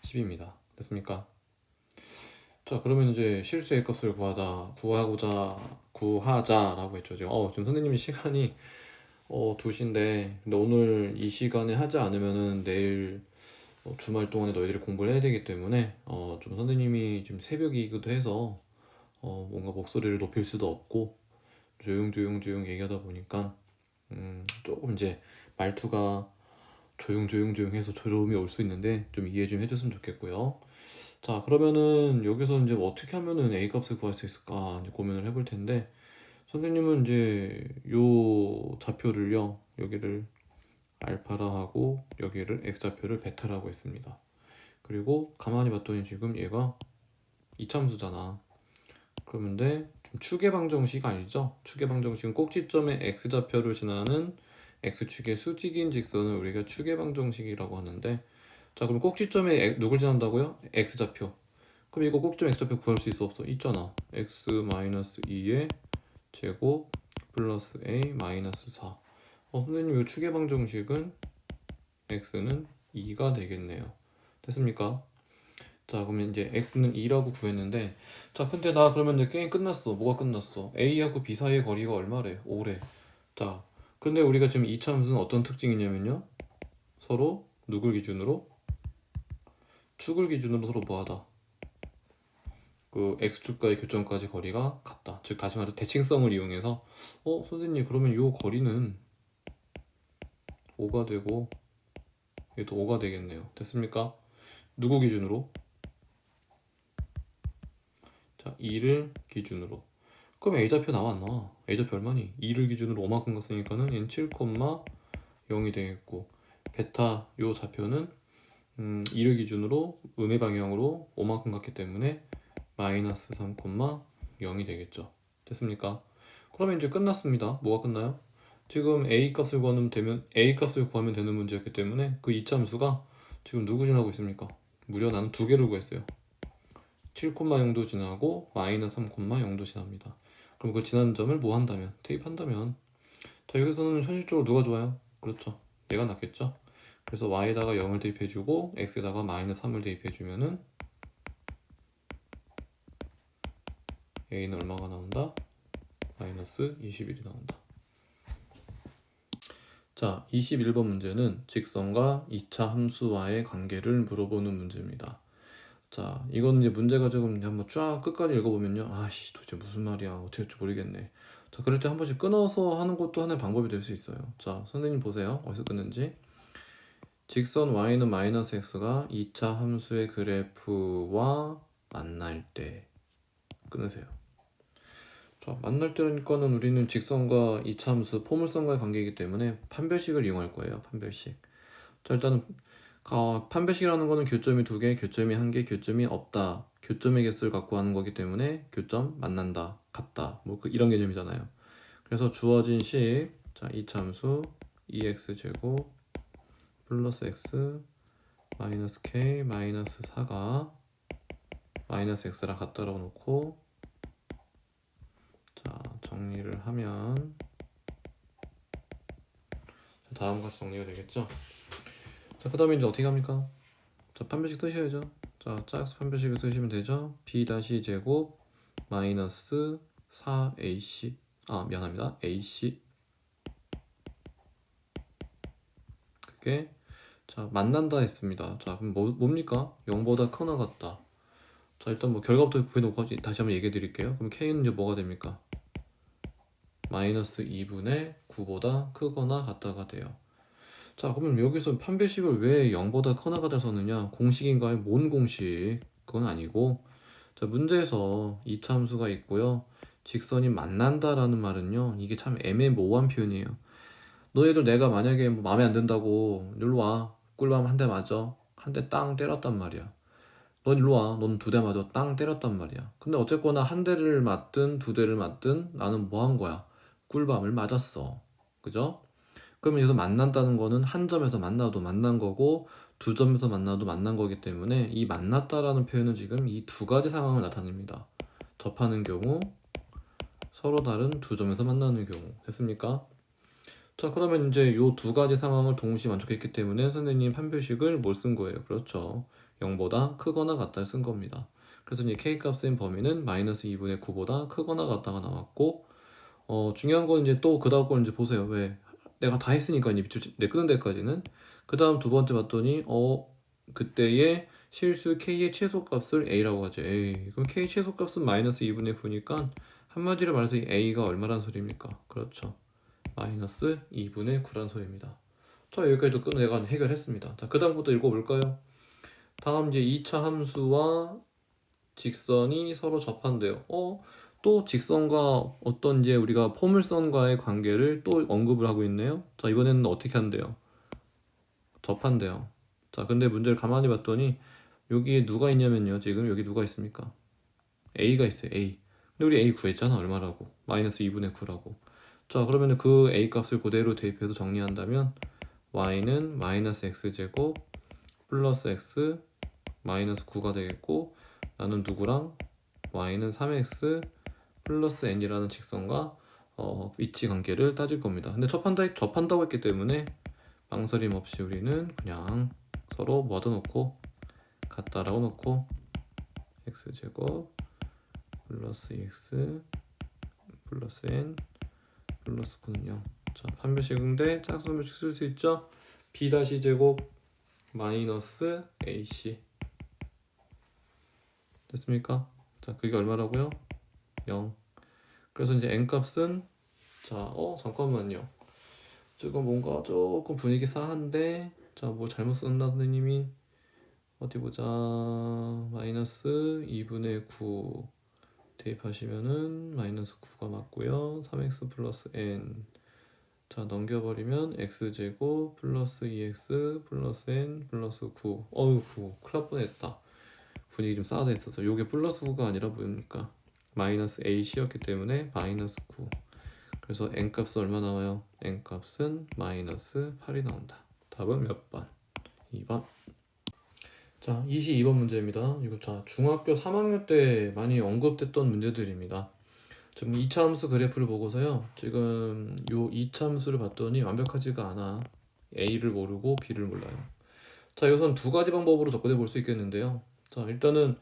10입니다. 됐습니까? 자, 그러면 이제 실수 a 값을 구하자라고 했죠. 지금 선생님이 시간이 2시인데, 근데 오늘 이 시간에 하지 않으면은 내일 주말 동안에 너희들이 공부를 해야 되기 때문에 좀 선생님이 지금 새벽이기도 해서 뭔가 목소리를 높일 수도 없고 조용 얘기하다 보니까 조금 이제 말투가 조용해서 조름이 올 수 있는데 좀 이해 좀 해줬으면 좋겠고요. 자, 그러면은 여기서 이제 어떻게 하면은 a 값을 구할 수 있을까 이제 고민을 해볼 텐데, 선생님은 이제 요 좌표를요, 여기를 알파라 하고 여기를 x좌표를 베타라고 했습니다. 그리고 가만히 봤더니 지금 얘가 이차함수잖아. 그러면 좀 추계방정식 아니죠? 추계방정식은 꼭지점의 x좌표를 지나는 x축의 수직인 직선을 우리가 추계방정식이라고 하는데, 자 그럼 꼭지점에 누굴 지난다고요? x좌표. 그럼 이거 꼭지점 x좌표 구할 수 있어 없어? 있잖아. x-2의 제곱 플러스 a 마이너스 4. 선생님 이 추계방정식은 x는 2가 되겠네요. 됐습니까? 자 그러면 이제 x는 2라고 구했는데, 자 근데 나 그러면 이제 게임 끝났어. 뭐가 끝났어? a하고 b 사이의 거리가 얼마래? 5래. 자 근데 우리가 지금 2차 함수는 어떤 특징이냐면요, 서로 누굴 기준으로? 축을 기준으로 서로 뭐하다? 그 x축과의 교점까지 거리가 같다. 즉 다시 말해 대칭성을 이용해서 선생님 그러면 이 거리는 5가 되고 얘도 5가 되겠네요. 됐습니까? 누구 기준으로? 자 2를 기준으로. 그럼 a좌표 나와 안 나와? a좌표 얼마니? 2를 기준으로 5만큼 갔으니까는 얘는 7,0이 되겠고, 베타 요 좌표는 2를 기준으로 음의 방향으로 5만큼 갔기 때문에 마이너스 3,0이 되겠죠. 됐습니까? 그러면 이제 끝났습니다. 뭐가 끝나요? 지금 a 값을 구하면 되는 문제였기 때문에 그 이차 함수가 지금 누구 지나고 있습니까? 무려 나는 2개를 구했어요. 7,0도 지나고 마이너스 3,0도 지납니다. 그럼 그 지난 점을 뭐 한다면? 대입한다면 자 여기서는 현실적으로 누가 좋아요? 그렇죠. 얘가 낫겠죠? 그래서 y에다가 0을 대입해주고 x에다가 마이너스 3을 대입해주면은 a는 얼마가 나온다? 마이너스 21이 나온다. 자 21번 문제는 직선과 2차 함수와의 관계를 물어보는 문제입니다. 자 이건 이제 문제가 조금 한번 쫙 끝까지 읽어보면요, 아씨 도대체 무슨 말이야, 어떻게 할지 모르겠네. 자 그럴 때 한 번씩 끊어서 하는 것도 하나의 방법이 될 수 있어요. 자 선생님 보세요, 어디서 끊는지. 직선 y는 마이너스 x가 2차 함수의 그래프와 만날 때 끊으세요. 자 만날 때니까는 우리는 직선과 2차 함수 포물선과의 관계이기 때문에 판별식을 이용할 거예요. 판별식. 자 일단은 판별식이라는 거는 교점이 2개, 교점이 1개, 교점이 없다, 교점의 개수를 갖고 하는 거기 때문에 교점, 만난다, 같다, 뭐 이런 개념이잖아요. 그래서 주어진 식, 자 2차 함수 2x제곱 플러스 x 마이너스 k 마이너스 4가 마이너스 x랑 같다라고 놓고, 자 정리를 하면 다음과 같이 정리가 되겠죠. 자 그 다음에 이제 어떻게 합니까? 자 판별식 쓰셔야죠. 자 짝수 판별식을 쓰시면 되죠. b 다시 제곱 마이너스 4ac, 미안합니다, ac, 그게 자 만난다 했습니다. 자 그럼 뭡니까? 0보다 크거나 같다. 자 일단 뭐 결과부터 구해놓고 다시 한번 얘기해 드릴게요. 그럼 k는 이제 뭐가 됩니까? 마이너스 2분의 9보다 크거나 같다가 돼요. 자 그러면 여기서 판별식을 왜 0보다 크거나 같다 썼느냐? 공식인가요? 뭔 공식? 그건 아니고, 자 문제에서 이차함수가 있고요, 직선이 만난다라는 말은요, 이게 참 애매모호한 표현이에요. 너희들 내가 만약에 뭐 마음에 안 든다고 일로 와, 꿀밤 한 대 맞아, 한 대 땅 때렸단 말이야. 넌 일로 와, 넌 2대 맞아, 땅 때렸단 말이야. 근데 어쨌거나 한 대를 맞든 2대를 맞든 나는 뭐 한 거야? 꿀밤을 맞았어. 그죠? 그러면 여기서 만난다는 거는 한 점에서 만나도 만난 거고 두 점에서 만나도 만난 거기 때문에 이 만났다라는 표현은 지금 이 두 가지 상황을 나타냅니다. 접하는 경우, 서로 다른 두 점에서 만나는 경우. 됐습니까? 자 그러면 이제 요 두 가지 상황을 동시에 만족했기 때문에 선생님 판별식을 뭘 쓴 거예요? 그렇죠, 0보다 크거나 같다를 쓴 겁니다. 그래서 이제 k값인 범위는 마이너스 2분의 9보다 크거나 같다가 나왔고, 중요한 건 이제 또 그 다음 건 이제 보세요. 왜? 내가 다 했으니까 이제 내 끄는 데까지는. 그 다음 두 번째 봤더니 그때의 실수 k의 최소값을 a라고 하죠. a. 그럼 k 최소값은 마이너스 2분의 9니까 한마디로 말해서 이 a가 얼마란 소리입니까? 그렇죠, 마이너스 2분의 9란 소리입니다. 자 여기까지도 내가 해결했습니다. 자 그 다음부터 읽어볼까요? 다음 이제 2차 함수와 직선이 서로 접한대요. 또 직선과 어떤 이제 우리가 포물선과의 관계를 또 언급을 하고 있네요. 자 이번에는 어떻게 한대요? 접한대요. 자 근데 문제를 가만히 봤더니 여기에 누가 있냐면요, 지금 여기 누가 있습니까? a가 있어요. a. 근데 우리 a 구했잖아. 얼마라고? 마이너스 2분의 9라고. 자 그러면 그 a 값을 그대로 대입해서 정리한다면 y는 마이너스 x제곱 플러스 x 마이너스 9가 되겠고, 나는 누구랑? y는 3x 플러스 n이라는 직선과 위치 관계를 따질 겁니다. 근데 접한다고 했기 때문에 망설임 없이 우리는 그냥 서로 뭐하다 놓고 같다라고 놓고 x제곱 플러스 2x 플러스 n 플러스 9는 0. 자 판별식인데 짝수 판별식 쓸 수 있죠? b 다시 제곱 마이너스 ac 됐습니까? 자 그게 얼마라고요? 0. 그래서 이제 n 값은, 자 잠깐만요, 지금 뭔가 조금 분위기 싸한데, 자 뭐 잘못 썼나 선생님이? 어디 보자. 마이너스 2분의 9 대입하시면은 마이너스 9가 맞고요, 3x 플러스 n. 자 넘겨버리면 x제곱 플러스 2x 플러스 n 플러스 9. 어이구 큰일 날 뻔했다. 분위기 좀 싸하다 했어서 요게 플러스 9가 아니라 보니까 마이너스 ac였기 때문에 마이너스 9. 그래서 n값은 얼마 나와요? n값은 마이너스 8이 나온다. 답은 몇 번? 2번. 자, 22번 문제입니다. 이거 자, 중학교 3학년 때 많이 언급됐던 문제들입니다. 지금 이차함수 그래프를 보고서요. 지금 요 이차함수를 봤더니 완벽하지가 않아. A를 모르고 B를 몰라요. 자, 이것은 두 가지 방법으로 접근해 볼 수 있겠는데요. 자, 일단은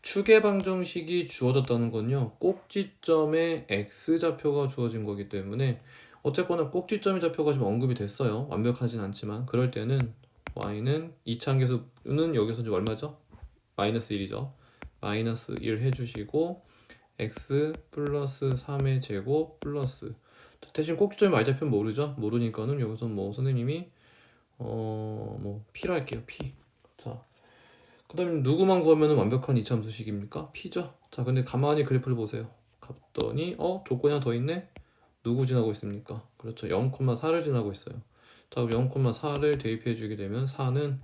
추계 방정식이 주어졌다는 건요. 꼭지점에 X좌표가 주어진 거기 때문에 어쨌거나 꼭지점의 좌표가 지금 언급이 됐어요. 완벽하진 않지만 그럴 때는 Y는 이차함계수는 여기서 지금 얼마죠? 마이너스 1이죠. 마이너스 1 해주시고 x 플러스 3의 제곱 플러스 대신 꼭지점의 y좌표는 모르죠? 모르니까는 여기서 뭐 선생님이 뭐 p로 할게요. p. 자, 그 다음에 누구만 구하면 완벽한 이차함수식입니까? p죠. 자, 근데 가만히 그래프를 보세요. 갔더니 조건이 하나 더 있네? 누구 지나고 있습니까? 그렇죠. 0,4를 지나고 있어요. 자, 그럼 0,4를 대입해 주게 되면 4는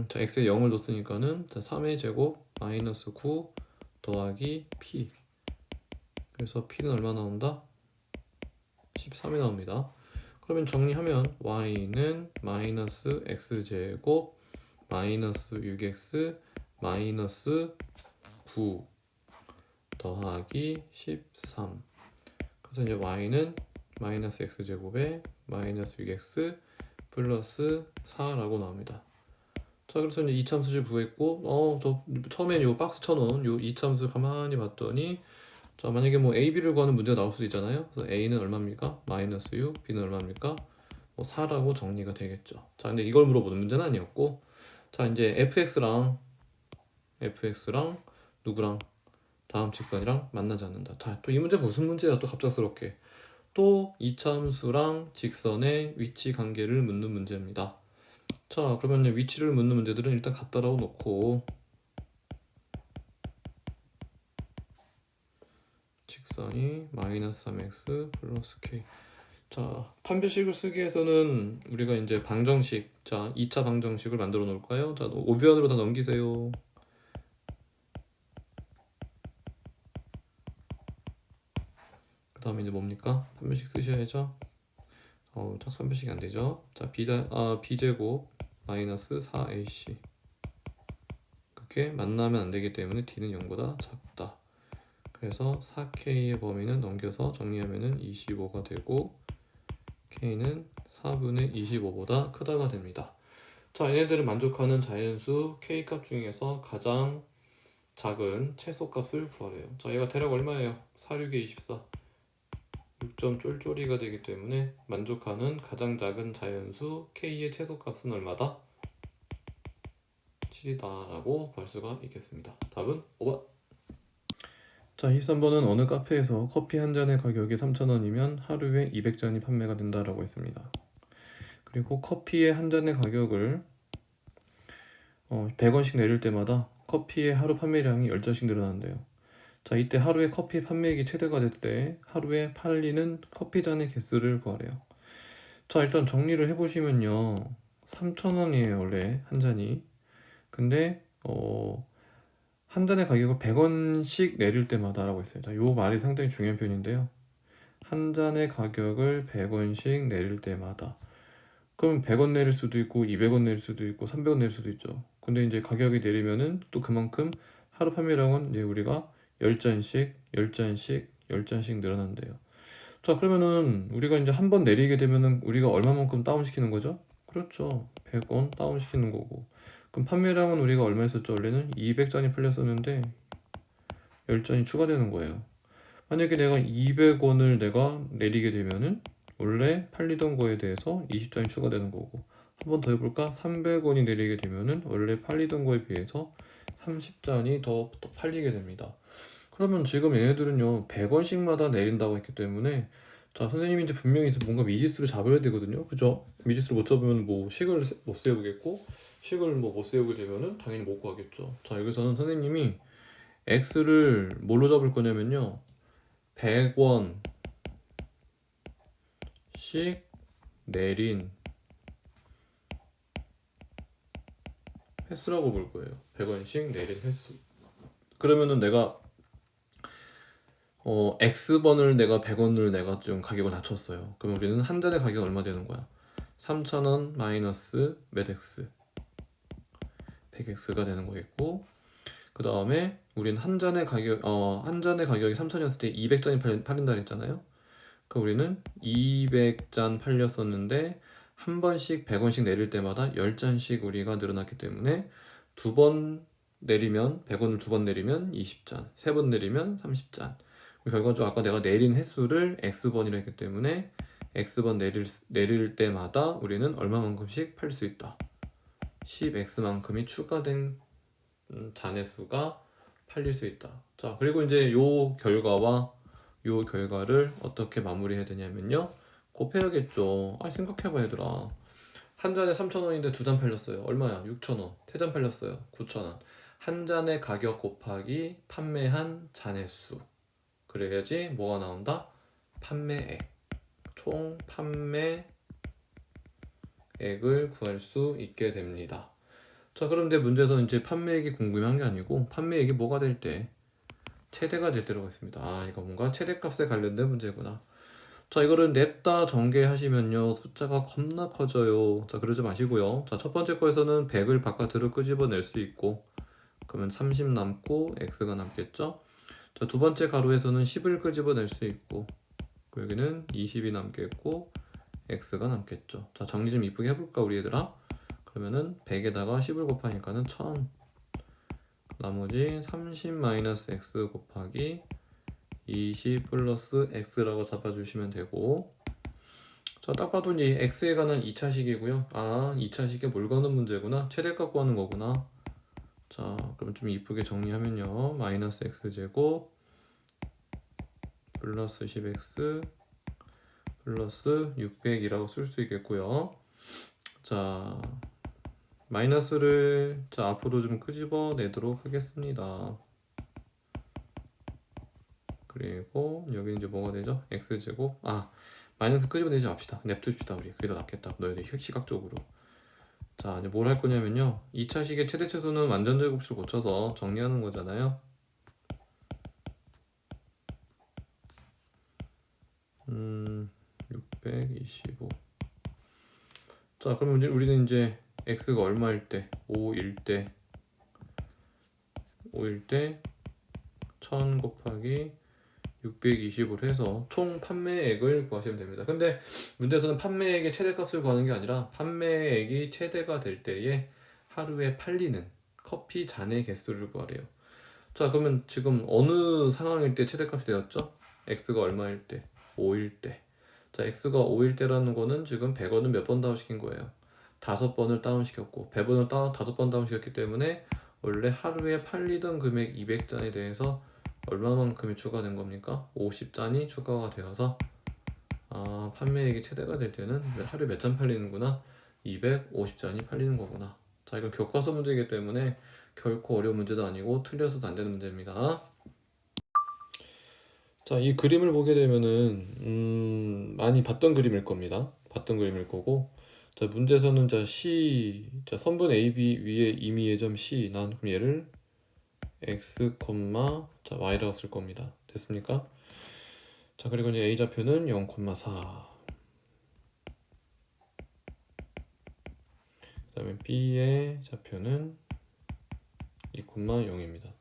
자, x에 0을 넣었으니까는 자, 3의 제곱 마이너스 9 더하기 p. 그래서 p는 얼마 나온다? 13이 나옵니다. 그러면 정리하면 y는 마이너스 x제곱 마이너스 6x 마이너스 9 더하기 13. 그래서 이제 y는 마이너스 x제곱에 마이너스 6x 플러스 4라고 나옵니다. 자, 그래서 이제 이차함수를 구했고 저 처음에 요 박스 쳐놓은 요 이차함수 가만히 봤더니 자, 만약에 뭐 A, B를 구하는 문제가 나올 수도 있잖아요. 그래서 A는 얼마입니까? 마이너스 6, B는 얼마입니까? 뭐 4라고 정리가 되겠죠. 자, 근데 이걸 물어보는 문제는 아니었고, 자, 이제 fx랑 누구랑 다음 직선이랑 만나지 않는다. 자, 또 이 문제 무슨 문제야? 또 갑작스럽게 또 이차함수랑 직선의 위치 관계를 묻는 문제입니다. 자, 그러면 위치를 묻는 문제들은 일단 갖다라고 놓고 직선이 마이너스 3x 플러스 k. 자, 판별식을 쓰기 위해서는 우리가 이제 방정식, 자, 2차 방정식을 만들어 놓을까요? 자, 오변으로 다 넘기세요. 그 다음에 이제 뭡니까? 판별식 쓰셔야죠. 딱 판별식이 안 되죠. 자, b제곱 마이너스 4ac. 그렇게 만나면 안 되기 때문에 d는 0보다 작다. 그래서 4k의 범위는 넘겨서 정리하면은 25가 되고 k는 4분의 25보다 크다가 됩니다. 자, 얘네들은 만족하는 자연수 k값 중에서 가장 작은 최소값을 구하래요. 자, 얘가 대략 얼마예요? 4, 6에 24. 6점 쫄쫄이가 되기 때문에 만족하는 가장 작은 자연수 k의 최소값은 얼마다? 7이다 라고 볼 수가 있겠습니다. 답은 5번. 자, 23번은 어느 카페에서 커피 한 잔의 가격이 3,000원이면 하루에 200잔이 판매가 된다라고 했습니다. 그리고 커피의 한 잔의 가격을 100원씩 내릴 때마다 커피의 하루 판매량이 10잔씩 늘어난대요. 자, 이때 하루에 커피 판매액이 최대가 될 때 하루에 팔리는 커피 잔의 개수를 구하래요. 자, 일단 정리를 해보시면요. 3,000원이에요, 원래 한 잔이. 근데 한 잔의 가격을 100원씩 내릴 때마다 라고 했어요. 자, 요 말이 상당히 중요한 표현인데요. 한 잔의 가격을 100원씩 내릴 때마다. 그럼 100원 내릴 수도 있고 200원 내릴 수도 있고 300원 내릴 수도 있죠. 근데 이제 가격이 내리면은 또 그만큼 하루 판매량은 이제 우리가 10잔씩, 10잔씩, 10잔씩 늘어난대요. 자, 그러면은 우리가 이제 한 번 내리게 되면은 우리가 얼마만큼 다운시키는 거죠? 그렇죠. 100원 다운시키는 거고. 그럼 판매량은 우리가 얼마 했었죠? 원래는 200잔이 팔렸었는데 10잔이 추가되는 거예요. 만약에 내가 200원을 내가 내리게 되면은 원래 팔리던 거에 대해서 20잔이 추가되는 거고, 한 번 더 해볼까? 300원이 내리게 되면은 원래 팔리던 거에 비해서 30잔이 더 팔리게 됩니다. 그러면 지금 얘네들은요 100원씩마다 내린다고 했기 때문에 자, 선생님이 이제 분명히 뭔가 미지수를 잡아야 되거든요. 그죠? 미지수를 못 잡으면 뭐 식을 못 세우겠고, 식을 뭐 못 세우게 되면은 당연히 못 구하겠죠. 자, 여기서는 선생님이 x를 뭘로 잡을 거냐면요 100원씩 내린 횟수라고 볼 거예요. 100원씩 내린 횟수. 그러면은 내가 x번을 내가 100원을 내가 좀 가격을 낮췄어요. 그러면 우리는 한 잔의 가격이 얼마 되는 거야? 3,000원 마이너스 몇 x 100x가 되는 거겠고, 그 다음에 우리는 한 잔의 가격이 3,000이었을 때 200잔이 팔린다 그랬잖아요. 그 우리는 200잔 팔렸었는데 한 번씩 100원씩 내릴 때마다 10잔씩 우리가 늘어났기 때문에 두 번 내리면 100원을 두 번 내리면 20잔, 세 번 내리면 30잔. 결과적으로 아까 내가 내린 횟수를 x번이라 했기 때문에 x번 내릴 때마다 우리는 얼마만큼씩 팔 수 있다. 10x만큼이 추가된 잔의 수가 팔릴 수 있다. 자, 그리고 이제 요 결과를 어떻게 마무리해야 되냐면요, 곱해야겠죠. 생각해봐 얘들아. 한 잔에 3,000원인데 두 잔 팔렸어요. 얼마야? 6,000원. 세 잔 팔렸어요. 9,000원. 한 잔의 가격 곱하기 판매한 잔의 수. 그래야지 뭐가 나온다? 판매액. 총 판매액을 구할 수 있게 됩니다. 자, 그런데 문제에서는 이제 판매액이 궁금한 게 아니고 판매액이 뭐가 될 때? 최대가 될 때라고 했습니다. 이거 뭔가 최대값에 관련된 문제구나. 자, 이거를 냅다 전개하시면요, 숫자가 겁나 커져요. 자, 그러지 마시고요. 자, 첫 번째 거에서는 100을 바깥으로 끄집어낼 수 있고, 그러면 30 남고 x가 남겠죠. 자, 두 번째 가로에서는 10을 끄집어낼 수 있고, 여기는 20이 남겠고 x가 남겠죠. 자, 정리 좀 이쁘게 해볼까 우리 얘들아? 그러면은 100에다가 10을 곱하니까는 1000, 나머지 30-x 곱하기 20 플러스 x라고 잡아주시면 되고, 자, 딱 봐도 이제 x에 관한 2차식이고요. 2차식에 뭘 거는 문제구나. 최대값 구하는 거구나. 자, 그럼 좀 이쁘게 정리하면요, 마이너스 x제곱 플러스 10x 플러스 600이라고 쓸 수 있겠고요. 자, 마이너스를 앞으로 좀 끄집어 내도록 하겠습니다. 그리고 여기 이제 뭐가 되죠? x제곱, 마이너스 끄집어내지 맙시다. 냅둡시다. 우리 그게 더 낫겠다. 너희들 시각적으로. 자, 이제 뭘 할 거냐면요, 2차식의 최대 최소는 완전 제곱식을 고쳐서 정리하는 거잖아요. 625. 자, 그러면 우리는 이제 x가 얼마일 때? 5일 때 1000 곱하기 620으로 해서 총 판매액을 구하시면 됩니다. 근데 문제에서는 판매액의 최대값을 구하는 게 아니라 판매액이 최대가 될 때에 하루에 팔리는 커피 잔의 개수를 구하래요. 자, 그러면 지금 어느 상황일 때 최대값이 되었죠? x가 얼마일 때? 5일 때. 자, x가 5일 때라는 거는 지금 100원은 몇 번 다운시킨 거예요? 5번을 다운시켰고, 100원을 5번 다운시켰기 때문에 원래 하루에 팔리던 금액 200잔에 대해서 얼마만큼이 추가된 겁니까? 50잔이 추가가 되어서 판매액이 최대가 될 때는 하루에 몇 잔 팔리는구나? 250잔이 팔리는 거구나. 자, 이건 교과서 문제이기 때문에 결코 어려운 문제도 아니고 틀려서도 안 되는 문제입니다. 자, 이 그림을 보게 되면은 많이 봤던 그림일 겁니다. 봤던 그림일 거고, 자, 문제에서는 선분 AB 위에 임의의 점 C, 난 그럼 얘를 x, y라고 쓸 겁니다. 됐습니까? 자, 그리고 이제 A 좌표는 0,4. 그 다음에 B의 좌표는 2,0입니다.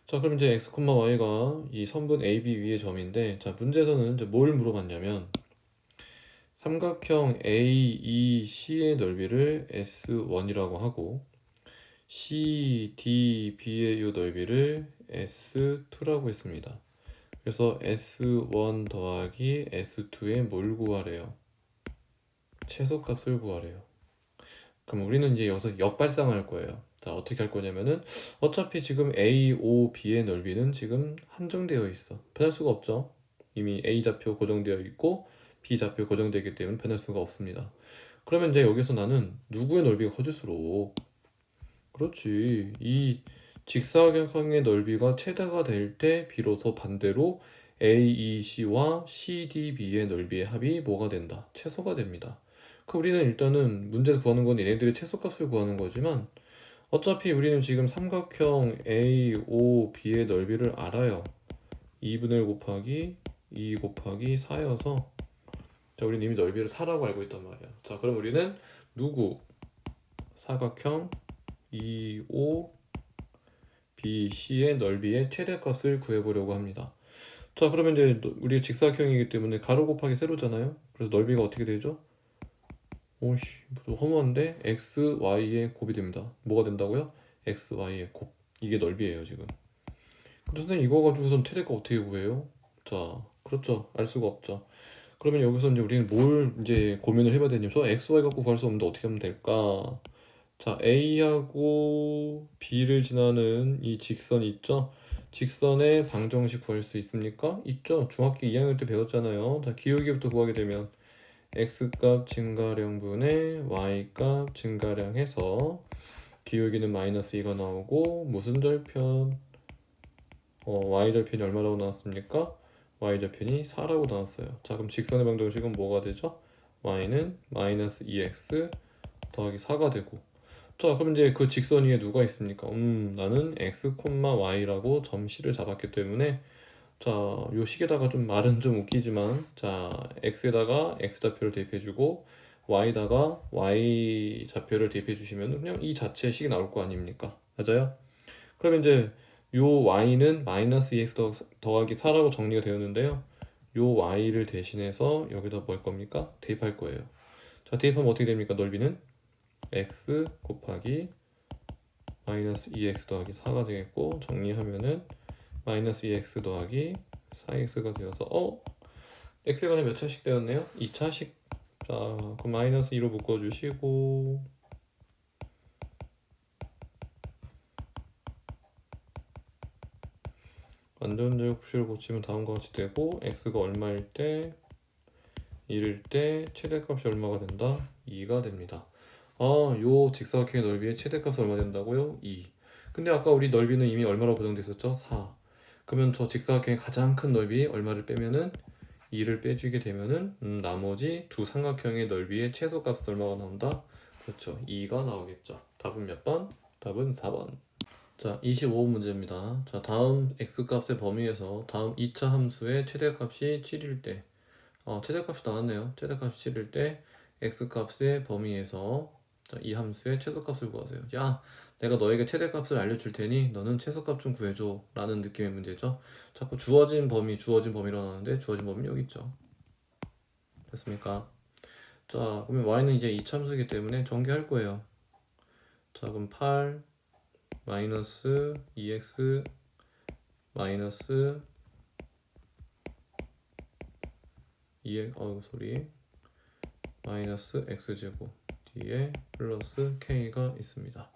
자, 그럼 이제 x, y가 이 선분 AB 위의 점인데, 자, 문제에서는 이제 뭘 물어봤냐면, 삼각형 AEC의 넓이를 S1이라고 하고, CDB의 이 넓이를 S2라고 했습니다. 그래서 S1 더하기 S2의 뭘 구하래요? 최소값을 구하래요. 그럼 우리는 이제 여기서 역발상할 거예요. 자, 어떻게 할 거냐면은, 어차피 지금 AOB의 넓이는 지금 한정되어 있어. 변할 수가 없죠. 이미 A 좌표 고정되어 있고 B 좌표 고정되어 있기 때문에 변할 수가 없습니다. 그러면 이제 여기서 나는 누구의 넓이가 커질수록, 그렇지, 이 직사각형의 넓이가 최대가 될 때 비로소 반대로 AEC와 CDB의 넓이의 합이 뭐가 된다? 최소가 됩니다. 그 우리는 일단은 문제에서 구하는 건 얘네들의 최소값을 구하는 거지만, 어차피 우리는 지금 삼각형 AOB의 넓이를 알아요. 2분의 1 곱하기 2 곱하기 4여서, 자, 우리는 이미 넓이를 4라고 알고 있단 말이야. 자, 그럼 우리는 누구? 사각형 25 BC의 넓이의 최대값을 구해보려고 합니다. 자, 그러면 이제 우리 직사각형이기 때문에 가로 곱하기 세로잖아요. 그래서 넓이가 어떻게 되죠? 오씨, 허무한데 x, y의 곱이 됩니다. 뭐가 된다고요? x, y의 곱. 이게 넓이에요, 지금. 근데 선생님 이거 가지고선 최대값 어떻게 구해요? 자, 그렇죠. 알 수가 없죠. 그러면 여기서 이제 우리는 뭘 이제 고민을 해봐야 되냐면 저 x, y 갖고 구할 수 없는데 어떻게 하면 될까? 자, A하고 B를 지나는 이 직선 있죠? 직선의 방정식 구할 수 있습니까? 있죠. 중학교 2학년 때 배웠잖아요. 자, 기울기부터 구하게 되면 x값 증가량분의 y값 증가량 해서 기울기는 마이너스 2가 나오고 무슨 절편? y절편이 얼마라고 나왔습니까? y절편이 4라고 나왔어요. 자, 그럼 직선의 방정식은 뭐가 되죠? y는 마이너스 2x 더하기 4가 되고, 자, 그럼 이제 그 직선 위에 누가 있습니까? 나는 x, y라고 점씨를 잡았기 때문에, 자, 요 식에다가 좀 말은 좀 웃기지만, 자, x에다가 x 좌표를 대입해주고 y에다가 y 좌표를 대입해주시면 그냥 이 자체의 식이 나올 거 아닙니까? 맞아요? 그러면 이제 요 y는 마이너스 2x 더하기 4라고 정리가 되었는데요. 요 y를 대신해서 여기다 뭐 할 겁니까? 대입할 거예요. 자, 대입하면 어떻게 됩니까? 넓이는 x 곱하기 마이너스 2x 더하기 4가 되겠고, 정리하면은 마이너스 2x 더하기 4x가 되어서 x에 관해 몇 차씩 되었네요? 2차씩. 자, 그럼 마이너스 2로 묶어주시고, 완전제곱식을 고치면 다음과 같이 되고, x가 얼마일 때 1일 때 최대값이 얼마가 된다? 2가 됩니다. 요 직사각형의 넓이의 최대값이 얼마 된다고요? 2. 근데 아까 우리 넓이는 이미 얼마로 고정돼 있었죠? 4. 그러면 저 직사각형의 가장 큰 넓이 얼마를 빼면은 2를 빼주게 되면은 나머지 두 삼각형의 넓이의 최소값은 얼마가 나온다? 그렇죠. 2가 나오겠죠. 답은 몇 번? 답은 4번. 자, 25번 문제입니다. 자, 다음 x값의 범위에서 다음 2차 함수의 최대값이 7일 때, 최대값이 나왔네요. 최대값이 7일 때 x값의 범위에서, 자, 이 함수의 최소값을 구하세요. 야, 내가 너에게 최대값을 알려줄 테니 너는 최소값 좀 구해줘 라는 느낌의 문제죠. 자꾸 주어진 범위라고 하는데 주어진 범위는 여기 있죠. 됐습니까? 자, 그러면 y는 이제 이참수이기 때문에 전개할 거예요. 자, 그럼 8 마이너스 2x 마이너스 2x 소리 마이너스 x제곱 뒤에 플러스 k가 있습니다.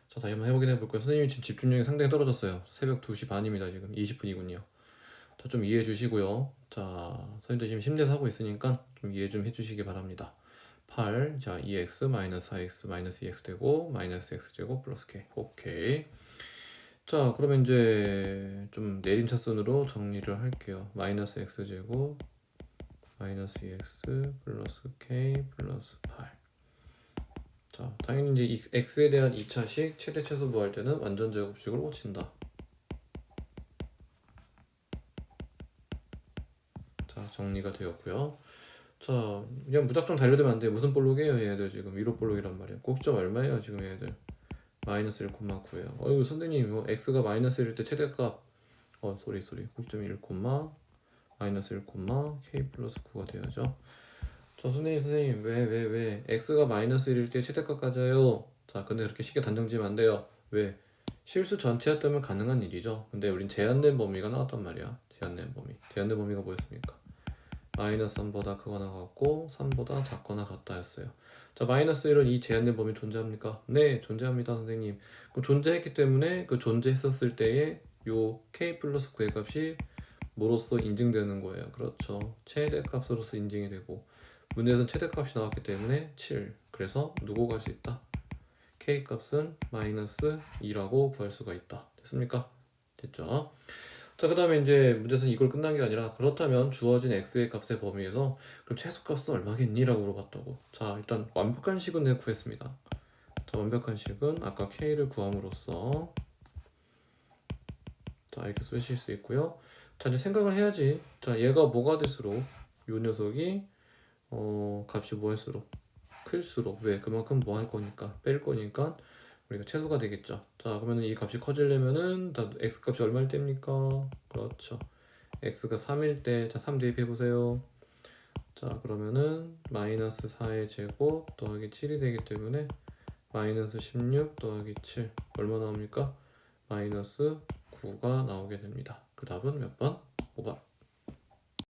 자, 다시 한번 해보긴 해볼까요? 선생님이 지금 집중력이 상당히 떨어졌어요. 새벽 2시 반입니다. 지금 20분이군요. 자, 좀 이해해 주시고요. 자, 선생님도 지금 심리에서 하고 있으니까 좀 이해 좀 해주시기 바랍니다. 8, 자, 2x 마이너스 4x 마이너스 2x 되고 마이너스 x제곱 플러스 k. 오케이. 자, 그러면 이제 좀 내림차순으로 정리를 할게요. 마이너스 x제곱 마이너스 2x 플러스 k 플러스 8. 자, 당연히 이제 x에 대한 2차식 최대 최소 구할 때는 완전 제곱식으로 고친다. 자, 정리가 되었고요. 자, 그냥 무작정 달려들면 안 돼. 무슨 볼록이에요, 얘들 지금 위로 볼록이란 말이야. 꼭점 얼마예요, 지금 얘들? 마이너스 1,9예요. 어이구, 선생님, 이거 x가 마이너스 1일 때 최대값, 소리. 꼭점 1, 마이너스 1, k 플러스 9가 돼야죠. 자, 선생님, 왜 x가 마이너스 1일 때 최대값 가져요? 자, 근데 그렇게 쉽게 단정 지으면 안 돼요. 왜? 실수 전체였다면 가능한 일이죠. 근데 우린 제한된 범위가 나왔단 말이야. 제한된 범위가 뭐였습니까? 마이너스 3보다 크거나 같고 3보다 작거나 같다였어요. 자, 마이너스 1은 이 제한된 범위 존재합니까? 네, 존재합니다, 선생님. 그럼 존재했기 때문에 그 존재했었을 때의 요 k 플러스 9의 값이 뭐로서 인증되는 거예요. 그렇죠. 최대값으로서 인증이 되고 문제에서는 최대값이 나왔기 때문에 7. 그래서 누구 구할 수 있다? k 값은 마이너스 2라고 구할 수가 있다. 됐습니까? 됐죠? 자, 그 다음에 이제 문제에서는 이걸 끝난 게 아니라 그렇다면 주어진 x의 값의 범위에서 그럼 최소값은 얼마겠니? 라고 물어봤다고. 자, 일단 완벽한 식은 내가 구했습니다. 자, 완벽한 식은 아까 k를 구함으로써, 자, 이렇게 쓰실 수 있고요. 자, 이제 생각을 해야지. 자, 얘가 뭐가 될수록 요 녀석이 값이 뭐 할수록 클수록, 왜? 그만큼 뭐 할 거니까 뺄 거니까 우리가 최소가 되겠죠. 자, 그러면 이 값이 커지려면은 x 값이 얼마일 때입니까? 그렇죠. x가 3일 때, 자, 3 대입해 보세요. 자, 그러면은 마이너스 4의 제곱 더하기 7이 되기 때문에 마이너스 16 더하기 7 얼마 나옵니까? 마이너스 9가 나오게 됩니다. 그 답은 몇 번? 5번.